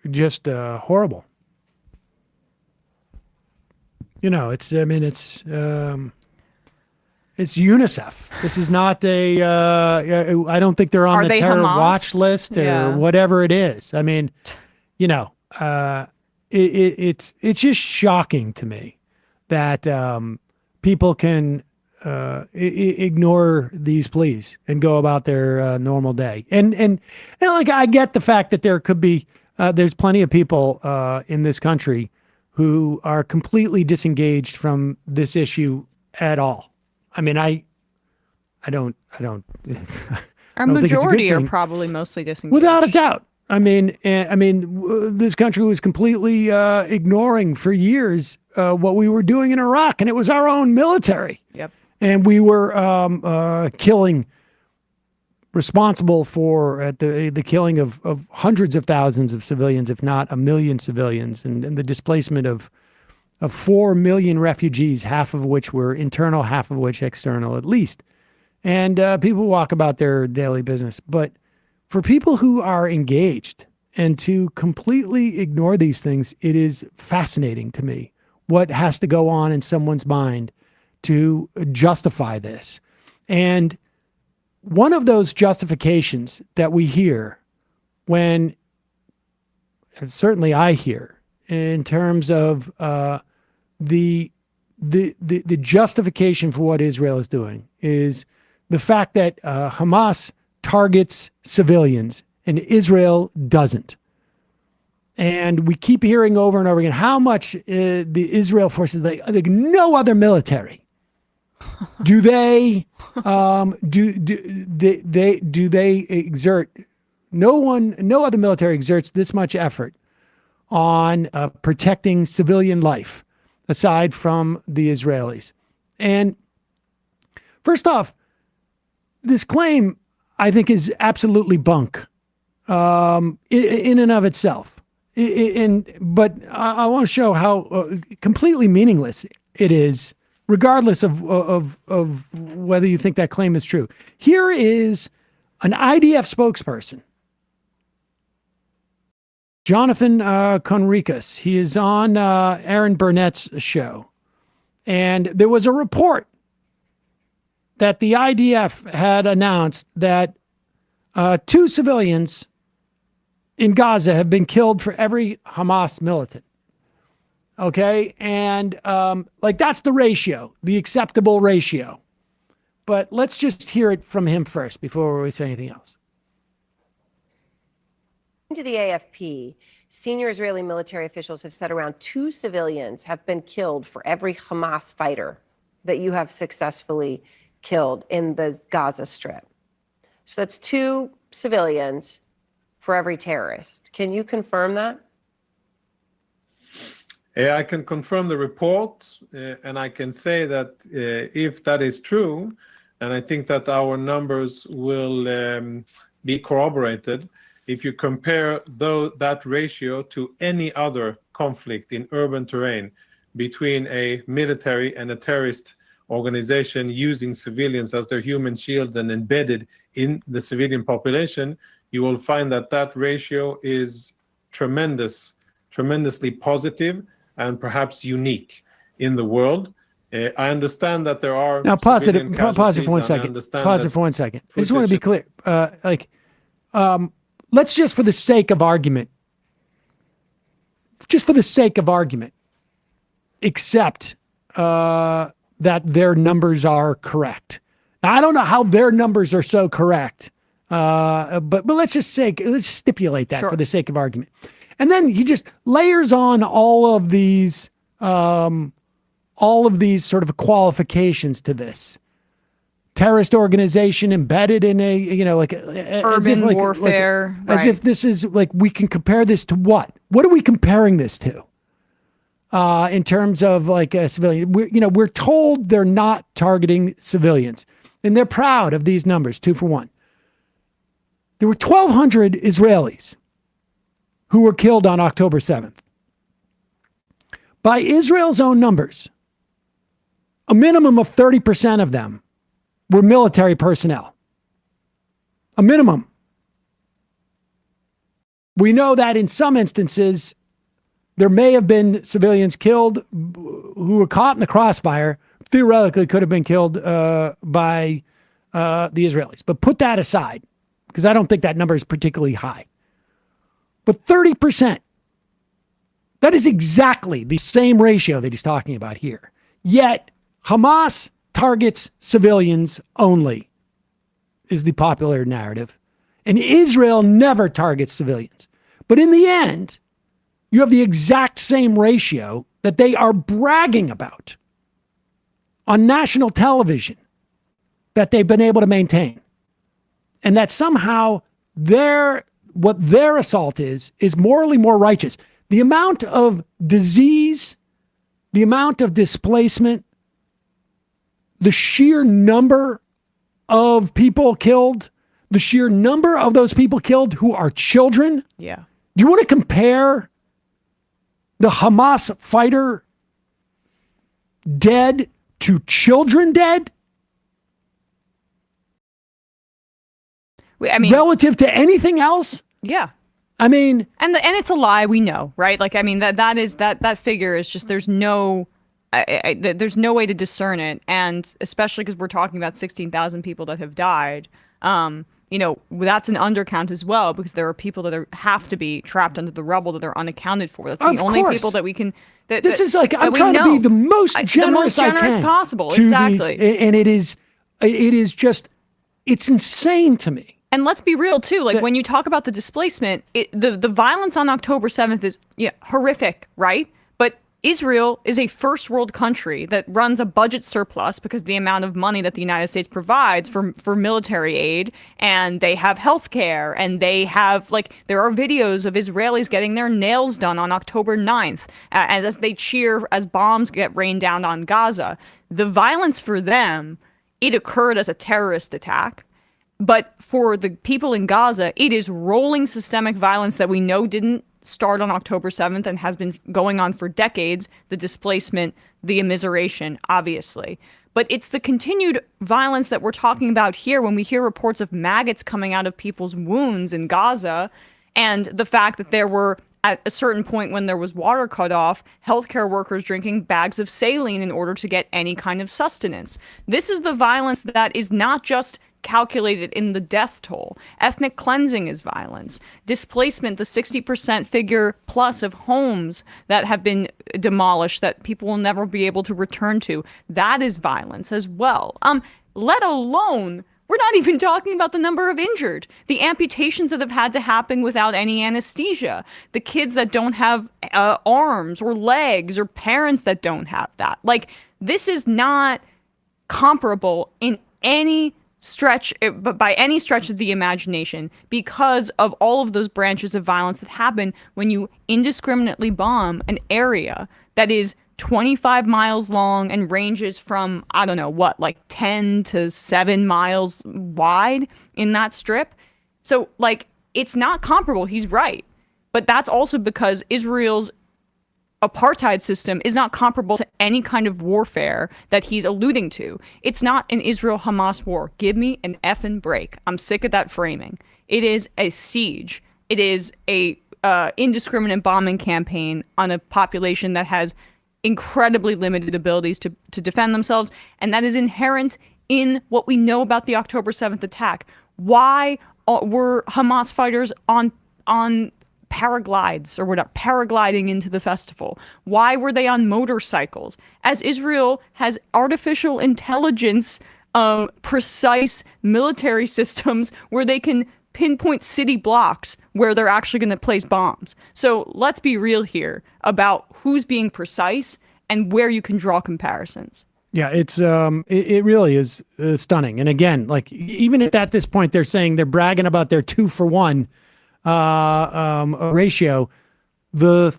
Just horrible. It's UNICEF. This is not I don't think they're on the terror watch list or whatever it is. I mean, it's just shocking to me that people can ignore these pleas and go about their normal day. And I get the fact that there could be there's plenty of people in this country who are completely disengaged from this issue at all. I mean, I don't. Our majority are probably mostly disengaged. Without a doubt. I mean, this country was completely ignoring for years what we were doing in Iraq, and it was our own military. Yep. And we were killing, responsible for the killing of hundreds of thousands of civilians, if not 1 million civilians, and the displacement of 4 million refugees, half of which were internal, half of which external, at least And people walk about their daily business. But for people who are engaged and to completely ignore these things, it is fascinating to me what has to go on in someone's mind to justify this. And one of those justifications that we hear when, and certainly I hear, in terms of the justification for what Israel is doing is the fact that Hamas targets civilians and Israel doesn't. And we keep hearing over and over again how much the Israel forces, like no other military, do they exert? No other military exerts this much effort on protecting civilian life, aside from the Israelis. And first off, this claim I think is absolutely bunk in and of itself. But I want to show how completely meaningless it is, regardless of whether you think that claim is true. Here is an IDF spokesperson, Jonathan Conricus. He is on Aaron Burnett's show. And there was a report that the IDF had announced that 2 civilians in Gaza have been killed for every Hamas militant. Okay. And that's the ratio, the acceptable ratio. But let's just hear it from him first before we say anything else. To the AFP, senior Israeli military officials have said around 2 civilians have been killed for every Hamas fighter that you have successfully killed in the Gaza Strip. So that's 2 civilians for every terrorist. Can you confirm that? I can confirm the report, and I can say that if that is true, and I think that our numbers will be corroborated, if you compare that ratio to any other conflict in urban terrain between a military and a terrorist organization using civilians as their human shield and embedded in the civilian population, you will find that that ratio is tremendously positive and perhaps unique in the world. I understand that there are now pause it for 1 second. Pause it for 1 second. I just want to be clear. Let's just for the sake of argument, accept that their numbers are correct. Now, I don't know how their numbers are so correct, but let's stipulate that for the sake of argument. And then he just layers on all of these sort of qualifications to this. Terrorist organization embedded in urban warfare. As if this is we can compare this to what? What are we comparing this to? In terms of a civilian, we're told they're not targeting civilians, and they're proud of these numbers, 2 for 1. There were 1,200 Israelis who were killed on October 7th. By Israel's own numbers, a minimum of 30% of them were military personnel. A minimum. We know that in some instances, there may have been civilians killed who were caught in the crossfire, theoretically could have been killed by the Israelis. But put that aside, because I don't think that number is particularly high. But 30%, that is exactly the same ratio that he's talking about here. Yet Hamas targets civilians only, is the popular narrative. And Israel never targets civilians. But in the end, you have the exact same ratio that they are bragging about on national television that they've been able to maintain. And that somehow what their assault is morally more righteous. The amount of disease, the amount of displacement, the sheer number of people killed, the sheer number of those people killed who are children. Yeah. Do you want to compare the Hamas fighter dead to children dead? I mean, relative to anything else. yeah. I mean, and it's a lie, we know, right? Like, I mean, that figure is just, there's no way to discern it, and especially because we're talking about 16,000 people that have died. That's an undercount as well, because there are people that have to be trapped under the rubble that are unaccounted for. That's the only people that we can. This is like, I'm trying to be the most generous I can possible. to Exactly. And it is just, it's insane to me. And let's be real too. Like, when you talk about the displacement, the violence on October 7th is horrific, right? But Israel is a first world country that runs a budget surplus because of the amount of money that the United States provides for military aid, and they have health care, and they have, like, there are videos of Israelis getting their nails done on October 9th as they cheer as bombs get rained down on Gaza. The violence for them, it occurred as a terrorist attack. But for the people in Gaza, it is rolling systemic violence that we know didn't start on October 7th and has been going on for decades. The displacement, the immiseration, obviously. But it's the continued violence that we're talking about here when we hear reports of maggots coming out of people's wounds in Gaza, and the fact that there were, at a certain point when there was water cut off, healthcare workers drinking bags of saline in order to get any kind of sustenance. This is the violence that is not just calculated in the death toll. Ethnic cleansing is violence. Displacement, the 60% figure plus of homes that have been demolished that people will never be able to return to, that is violence as well. Let alone, we're not even talking about the number of injured, the amputations that have had to happen without any anesthesia, the kids that don't have arms or legs, or parents that don't have that. Like, this is not comparable in any stretch, but by any stretch of the imagination, because of all of those branches of violence that happen when you indiscriminately bomb an area that is 25 miles long and ranges from, I don't know what, like 10 to 7 miles wide in that strip. So, like, it's not comparable. He's right. But that's also because Israel's apartheid system is not comparable to any kind of warfare that he's alluding to. It's not an Israel-Hamas war. Give me an effing break. I'm sick of that framing. It is a siege. It is a indiscriminate bombing campaign on a population that has incredibly limited abilities to defend themselves, and that is inherent in what we know about the October 7th attack. Why were Hamas fighters on paraglides or whatever, paragliding into the festival? Why were they on motorcycles? As Israel has artificial intelligence, precise military systems where they can pinpoint city blocks where they're actually going to place bombs. So let's be real here about who's being precise and where you can draw comparisons. Yeah, it's it really is stunning. And again, like, even if at this point they're saying they're bragging about their 2-for-1 ratio, the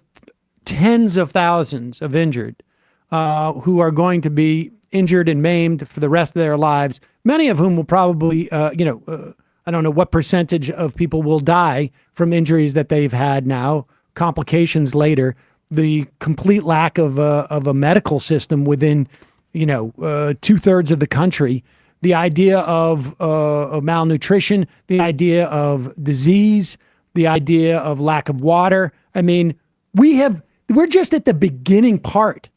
tens of thousands of injured who are going to be injured and maimed for the rest of their lives, many of whom will probably, I don't know what percentage of people will die from injuries that they've had now, complications later, the complete lack of a medical system within, 2/3 of the country, the idea of malnutrition, the idea of disease, the idea of lack of water. I mean, we're just at the beginning part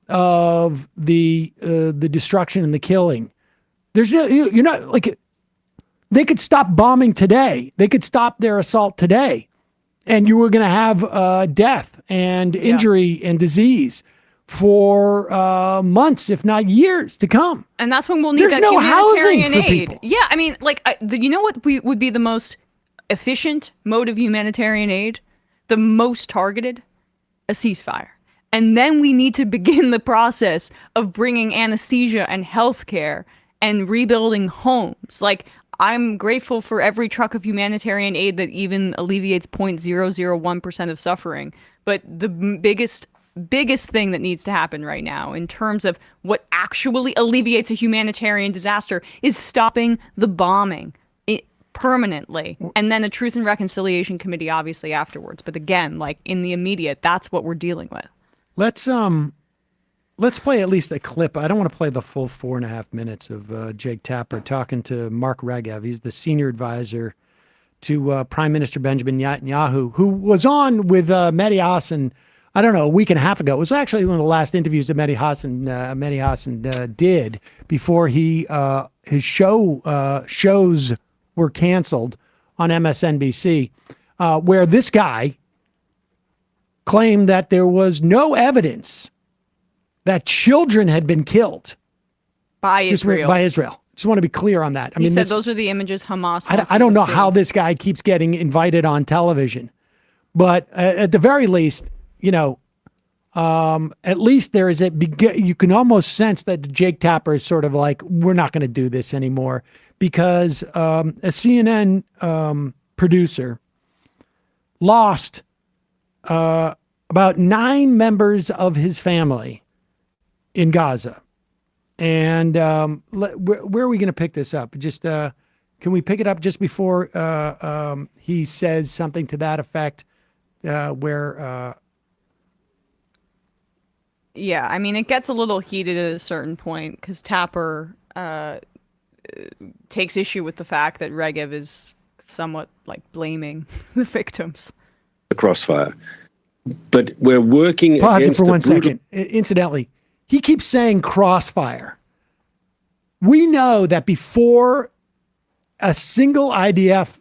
of the destruction and the killing. There's no, you're not like, they could stop bombing today. They could stop their assault today, and you were going to have death and injury and disease for months, if not years, to come. And that's when we'll need that humanitarian aid. Yeah, I mean, like, you know what would be the most efficient mode of humanitarian aid? The most targeted? A ceasefire. And then we need to begin the process of bringing anesthesia and healthcare and rebuilding homes. Like, I'm grateful for every truck of humanitarian aid that even alleviates 0.001% of suffering. But the biggest thing that needs to happen right now in terms of what actually alleviates a humanitarian disaster is stopping the bombing permanently, and then a Truth and Reconciliation Committee obviously afterwards. But again, like, in the immediate, that's what we're dealing with. Let's Let's play at least a clip. I don't want to play the full 4.5 minutes of Jake Tapper talking to Mark Regev. He's the senior advisor to Prime Minister Benjamin Netanyahu, who was on with Mehdi Hassan, I don't know, a week and a half ago. It was actually one of the last interviews that Mehdi Hassan did before his shows were canceled on MSNBC, where this guy claimed that there was no evidence that children had been killed by Israel. By Israel. Just want to be clear on that. He said those are the images Hamas wants I don't know to see. how this guy keeps getting invited on television, but at the very least, at least there is you can almost sense that Jake Tapper is sort of like, we're not going to do this anymore, because a CNN producer lost about 9 members of his family in Gaza. And where are we going to pick this up? Just can we pick it up just before he says something to that effect? Yeah, I mean, it gets a little heated at a certain point because Tapper takes issue with the fact that Regev is somewhat like blaming the victims. The crossfire. But we're working Pause it against for a one brutal... second. Incidentally, he keeps saying crossfire. We know that before a single IDF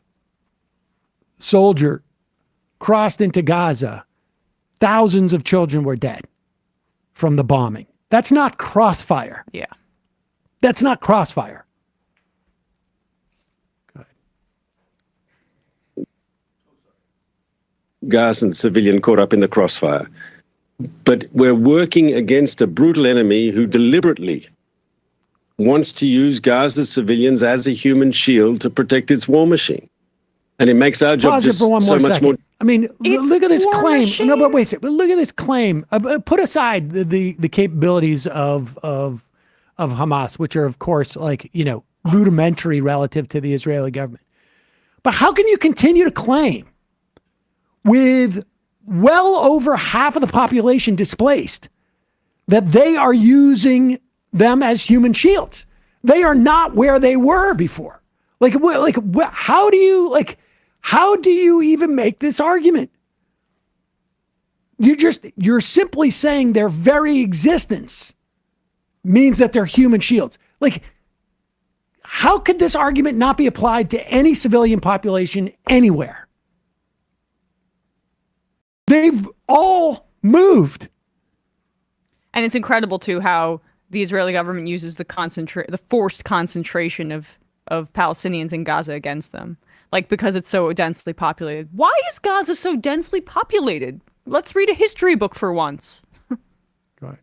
soldier crossed into Gaza, thousands of children were dead from the bombing. That's not crossfire. Yeah. That's not crossfire. Gazan civilian caught up in the crossfire. But we're working against a brutal enemy who deliberately wants to use Gaza's civilians as a human shield to protect its war machine. And it makes our job just so much more... I mean, look at this claim. No, but wait a second. Look at this claim. Put aside the capabilities of Hamas, which are, of course, rudimentary relative to the Israeli government. But how can you continue to claim, with well over half of the population displaced, that they are using them as human shields? They are not where they were before. How do you even make this argument? You're simply saying their very existence means that they're human shields. How could this argument not be applied to any civilian population anywhere? They've all moved. And it's incredible too how the Israeli government uses the forced concentration of Palestinians in Gaza against them. Because it's so densely populated. Why is Gaza so densely populated? Let's read a history book for once. Go ahead.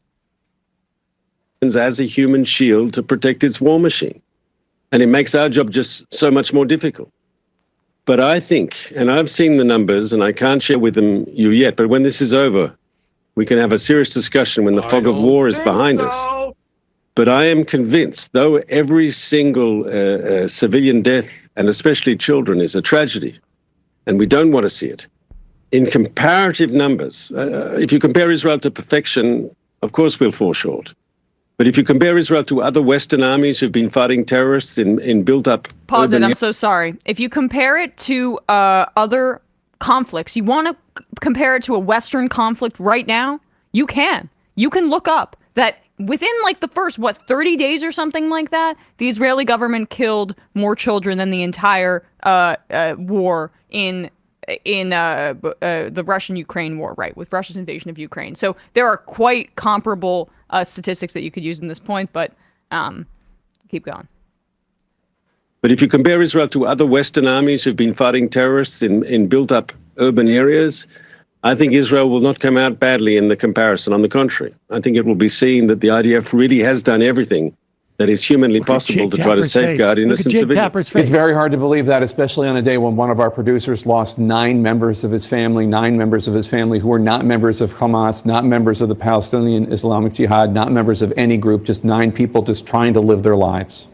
As a human shield to protect its war machine. And it makes our job just so much more difficult. But I think, and I've seen the numbers, and I can't share with you yet, but when this is over, we can have a serious discussion when the fog of war is behind us. But I am convinced, though every single civilian death, and especially children, is a tragedy, and we don't want to see it, in comparative numbers, if you compare Israel to perfection, of course we'll fall short. But if you compare Israel to other Western armies who've been fighting terrorists in built-up... Pause it, I'm so sorry. If you compare it to other conflicts, you want to compare it to a Western conflict right now, you can. You can look up that within the first, 30 days or something like that, the Israeli government killed more children than the entire war in the Russian-Ukraine war, right, with Russia's invasion of Ukraine. So there are quite comparable statistics that you could use in this point, but keep going. But if you compare Israel to other Western armies who've been fighting terrorists in built-up urban areas, I think Israel will not come out badly in the comparison. On the contrary, I think it will be seen that the IDF really has done everything that is humanly possible to try to safeguard innocent civilians. It's very hard to believe that, especially on a day when one of our producers lost 9 members of his family who are not members of Hamas, not members of the Palestinian Islamic Jihad, not members of any group, just 9 people just trying to live their lives.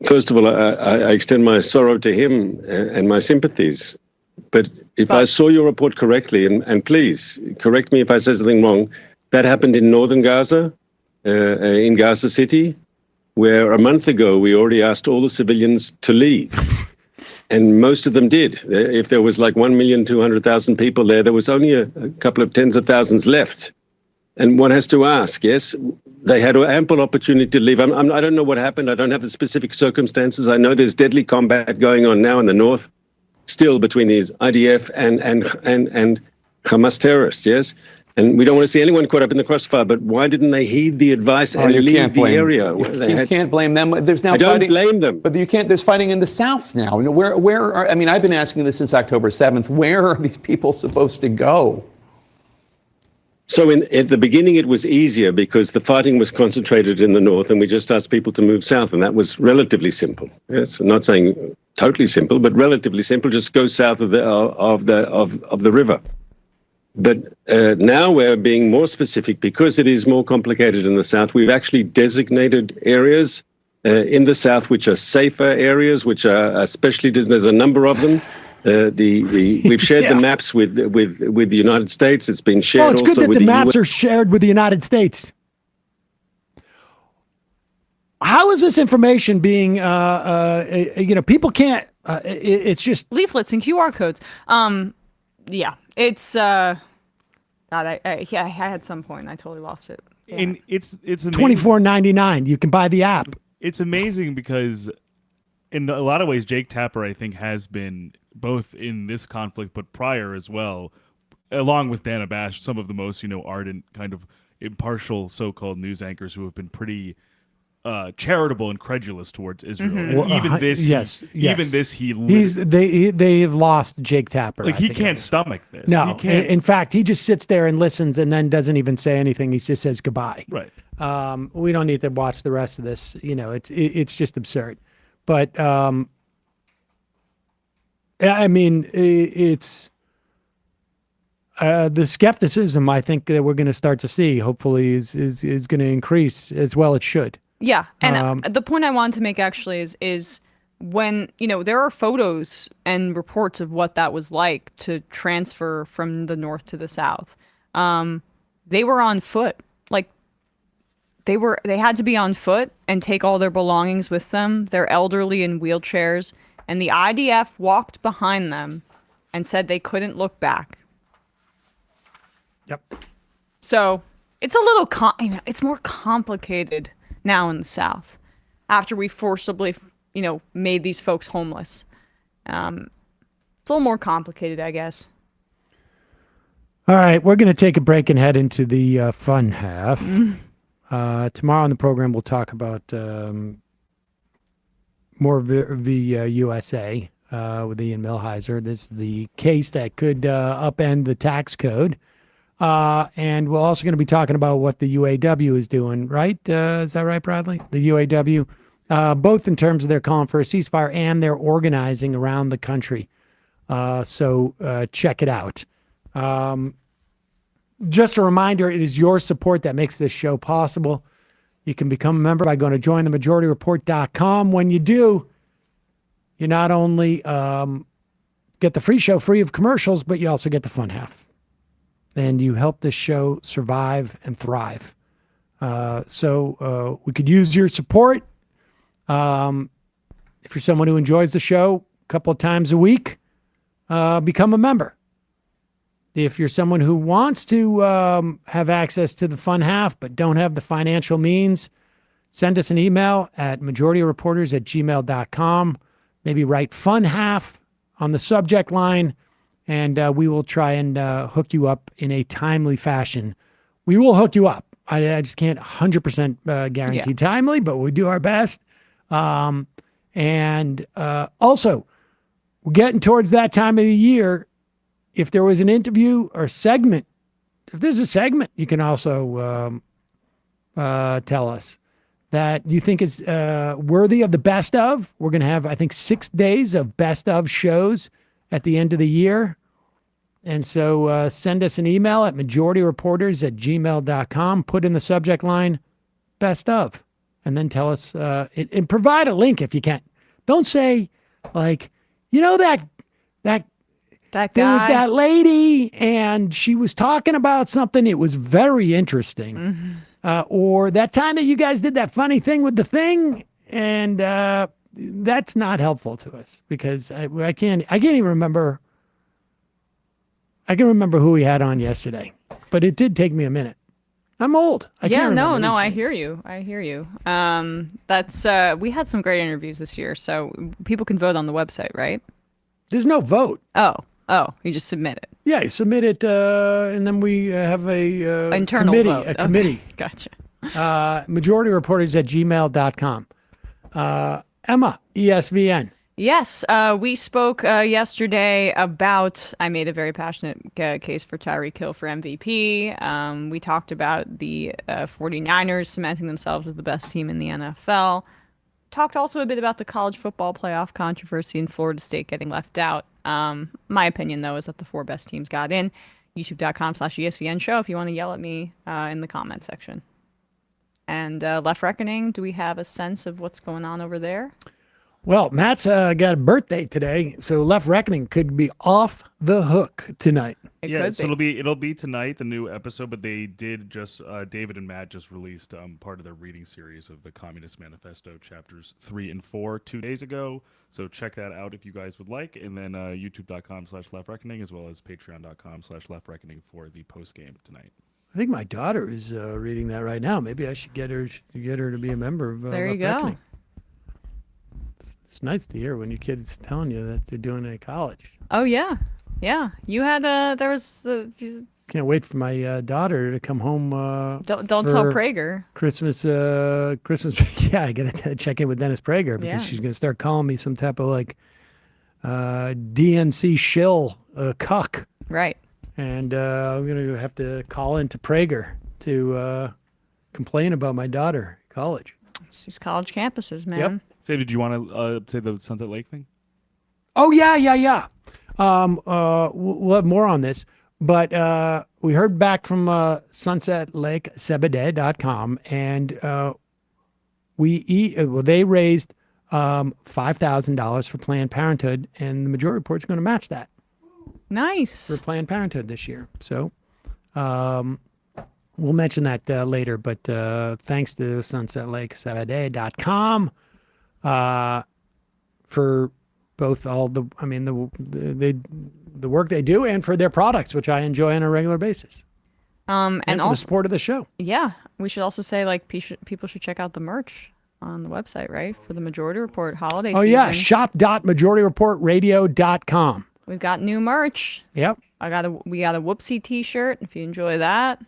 First of all, I extend my sorrow to him and my sympathies. But if I saw your report correctly, and please correct me if I say something wrong, That happened in northern Gaza, in Gaza City, where a month ago we already asked all the civilians to leave. And most of them did. If there was like 1,200,000 people there was only a couple of tens of thousands left. And one has to ask, yes, they had ample opportunity to leave. I don't know what happened. I don't have the specific circumstances. I know there's deadly combat going on now in the north, still between these IDF and Hamas terrorists, yes? And we don't want to see anyone caught up in the crossfire, but why didn't they heed the advice and leave the area? You can't blame them. There's now I don't fighting, blame them. But you can't. There's fighting in the south now. Where are? I mean, I've been asking this since October 7th. Where are these people supposed to go? So at the beginning, it was easier because the fighting was concentrated in the north, and we just asked people to move south, and that was relatively simple. Yes, I'm not saying totally simple, but relatively simple. Just go south of the river. But now we're being more specific because it is more complicated in the south. We've actually designated areas in the south which are safer areas, which are especially, there's a number of them. We've shared the maps with the United States. It's been shared. Oh, it's also good that with the maps are shared with the United States. How is this information being? People can't. It's just leaflets and QR codes. Yeah, it's. God, I had some point. I totally lost it. Yeah. And it's amazing. $24.99. You can buy the app. It's amazing because, in a lot of ways, Jake Tapper, I think, has been both in this conflict but prior as well, along with Dana Bash, some of the most ardent, kind of impartial so-called news anchors who have been pretty charitable and credulous towards Israel. Mm-hmm. And even this, even this, they have lost Jake Tapper. Like he can't stomach this. No, he can't. In fact, he just sits there and listens, and then doesn't even say anything. He just says goodbye. Right. We don't need to watch the rest of this. It's just absurd. But I mean, it's the skepticism I think that we're going to start to see. Hopefully, is going to increase as well. It should. Yeah, and the point I wanted to make actually is when there are photos and reports of what that was like to transfer from the north to the south. They were on foot, like they had to be on foot and take all their belongings with them. They're elderly in wheelchairs, and the IDF walked behind them and said they couldn't look back. Yep. So it's a little it's more complicated now in the South, after we forcibly, made these folks homeless. It's a little more complicated, I guess. All right, we're going to take a break and head into the fun half. Tomorrow on the program, we'll talk about more of the USA with Ian Millhiser. This is the case that could upend the tax code. And we're also going to be talking about what the UAW is doing, right? Is that right, Bradley? The UAW, both in terms of their calling for a ceasefire and their organizing around the country. So check it out. Just a reminder, it is your support that makes this show possible. You can become a member by going to jointhemajorityreport.com. When you do, you not only get the free show free of commercials, but you also get the fun half. And you help this show survive and thrive. So we could use your support. If you're someone who enjoys the show a couple of times a week, become a member. If you're someone who wants to have access to the fun half but don't have the financial means, send us an email at majorityreporters@gmail.com. Maybe write fun half on the subject line, and we will try and hook you up in a timely fashion. We will hook you up. I just can't 100% guarantee timely, but we'll do our best. Also, we're getting towards that time of the year. If there was an interview or segment, if there's a segment, you can also tell us that you think is worthy of the best of. We're going to have, I think, 6 days of best of shows at the end of the year. And so send us an email at majorityreporters@gmail.com. Put in the subject line, best of, and then tell us, and provide a link if you can. Don't say, like, that That There was guy. that lady, and she was talking about something. It was very interesting. Mm-hmm. Or that time that you guys did that funny thing with the thing, and that's not helpful to us because I can't even remember. I can remember who we had on yesterday, but it did take me a minute. I'm old. I can't remember these I things. hear you. I hear you. That's we had some great interviews this year, so people can vote on the website, right? There's no vote. Oh, you just submit it. Yeah, you submit it, and then we have a Internal committee. vote. A Okay. committee. Gotcha. majorityreporters@gmail.com. Emma, ESVN. Yes, we spoke yesterday about, I made a very passionate case for Tyreek Hill for MVP. We talked about the 49ers cementing themselves as the best team in the NFL. Talked also a bit about the college football playoff controversy and Florida State getting left out. My opinion, though, is that the 4 best teams got in. YouTube.com/ESVN show if you want to yell at me in the comment section. And Left Reckoning, do we have a sense of what's going on over there? Well, Matt's got a birthday today, so Left Reckoning could be off the hook tonight. So it'll be tonight, the new episode. But they did just David and Matt just released part of their reading series of the Communist Manifesto, chapters 3 and 4, 2 days ago. So check that out if you guys would like, and then YouTube.com/Left Reckoning as well as Patreon.com/Left Reckoning for the post game tonight. I think my daughter is reading that right now. Maybe I should get her to be a member of There you Left go. Reckoning. It's nice to hear when your kid's telling you that they're doing it at college. Oh, yeah. Yeah. You had, there was, Can't wait for my daughter to come home. don't tell for Prager. Christmas. Yeah, I gotta check in with Dennis Prager because Yeah. she's gonna start calling me some type of like DNC shill cuck. Right. And I'm gonna have to call into Prager to complain about my daughter at college. It's these college campuses, man. Yep. Say, did you want to say the Sunset Lake thing? Oh yeah. We'll have more on this, but we heard back from Sunset Lake Cebede.com, and they raised $5,000 for Planned Parenthood, and the Majority Report is going to match that Nice. for Planned Parenthood this year. So we'll mention that later, but thanks to Sunset Lake Cebede.com for both all the work they do and for their products, which I enjoy on a regular basis. And for also the support of the show. Yeah, we should also say like people should check out the merch on the website, right? For the Majority Report holiday season. Oh yeah, shop.majorityreportradio.com. We've got new merch. Yep. We got a Whoopsie t-shirt if you enjoy that.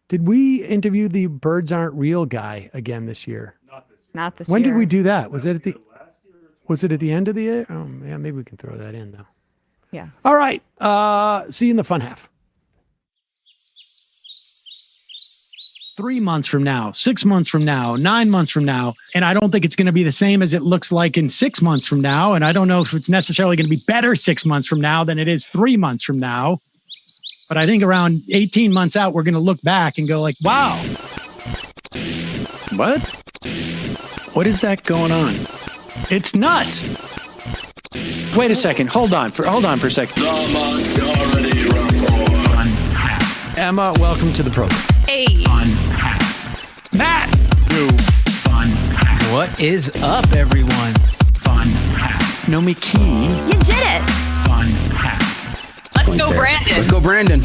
Did we interview the Birds Aren't Real guy again this year? Not this When year. did we do that? Was it at the end of the year? Oh yeah, maybe we can throw that in though. Yeah. All right. See you in the fun half. 3 months from now, 6 months from now, 9 months from now. And I don't think it's going to be the same as it looks like in 6 months from now. And I don't know if it's necessarily going to be better 6 months from now than it is 3 months from now. But I think around 18 months out, we're going to look back and go like, wow. What? What is that going on? It's nuts. Wait a second. Hold on for a second. The Majority Report. Emma, welcome to the program. Hey. Matt. What is up, everyone? Nomi Key. You did it. Let's go, Brandon. Let's go, Brandon.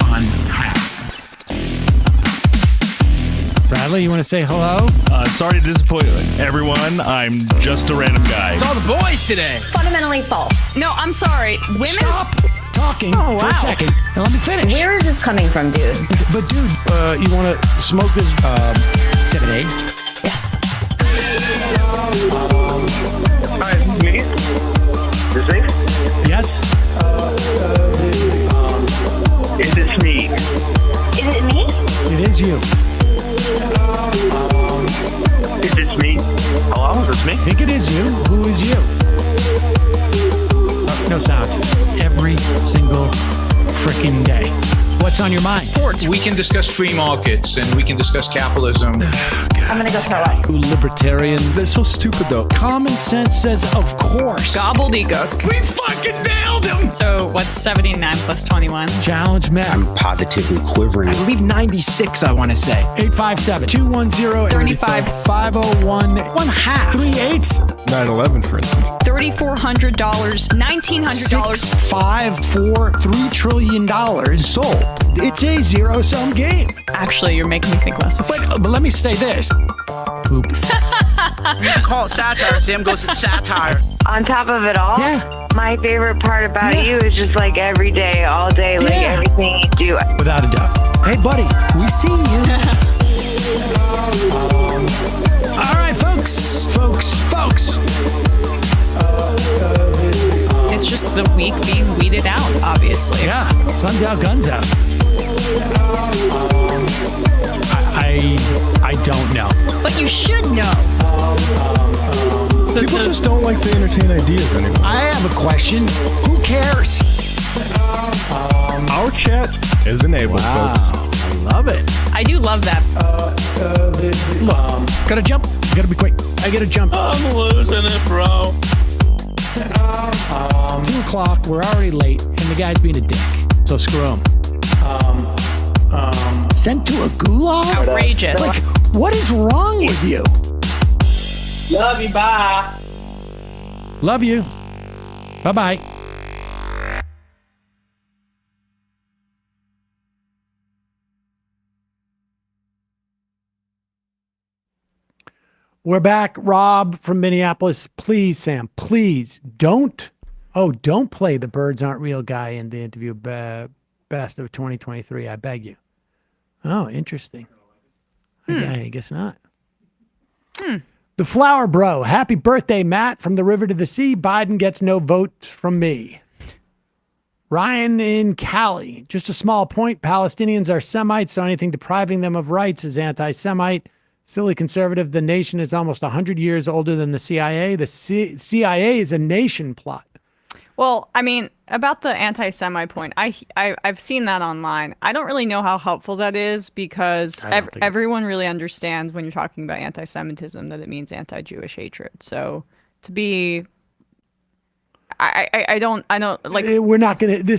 Bradley, you want to say hello? Sorry to disappoint everyone. I'm just a random guy. It's all the boys today. Fundamentally false. No, I'm sorry. Women's Stop talking Oh, for wow. a second and let me finish. Where is this coming from, dude? But dude, you want to smoke this 7A? Yes. Hi, me? Is it? Yes. Is this me? Is it me? It is you. Is this me? Hello, is this me? I think it is you. Who is you? No sound. Every single freaking day. What's on your mind? Sports. We can discuss free markets and we can discuss capitalism. I'm gonna go throw up. Who libertarians? They're so stupid, though. Common sense says, of course. gobbledygook. We fucking nailed him. So what's 79 plus 21? Challenge met. I'm positively quivering. I believe 96, I want to say. 857-210-35. 501. 1/2. 3/8. 9/11, for instance. $3,400, $1,900. 654 $3 trillion sold. It's a zero-sum game. Actually, you're making me think less of it. But let me say this. Poop. You can call it satire. Sam goes, it's satire. On top of it all, my favorite part about you is just like every day, all day, like everything you do. Without a doubt. Hey, buddy, we see you. All right, folks. It's just the week being weeded out, obviously. Yeah, sun's out, guns out. I don't know. But you should know. People just don't like to entertain ideas anymore. I have a question. Who cares? Our chat is enabled, folks. I love it. I do love that. Look, gotta jump. Gotta be quick. I gotta jump. I'm losing it, bro. 2 o'clock. We're already late, and the guy's being a dick. So screw him. Sent to a gulag? Outrageous. Like, what is wrong with you? Love you, bye. Love you. Bye-bye. We're back. Rob from Minneapolis. Please, Sam, please don't play the birds aren't real guy in the interview best of 2023. I beg you. Oh, interesting. I guess not. The Flower Bro. Happy birthday, Matt. From the river to the sea. Biden gets no vote from me. Ryan in Cali. Just a small point. Palestinians are Semites, so anything depriving them of rights is anti-Semite. Silly conservative. The nation is almost 100 years older than the CIA. The CIA is a nation plot. Well, I mean, about the anti-Semite point, I've seen that online. I don't really know how helpful that is because everyone really understands when you're talking about anti-Semitism that it means anti-Jewish hatred. So to be, I don't like. We're not gonna. This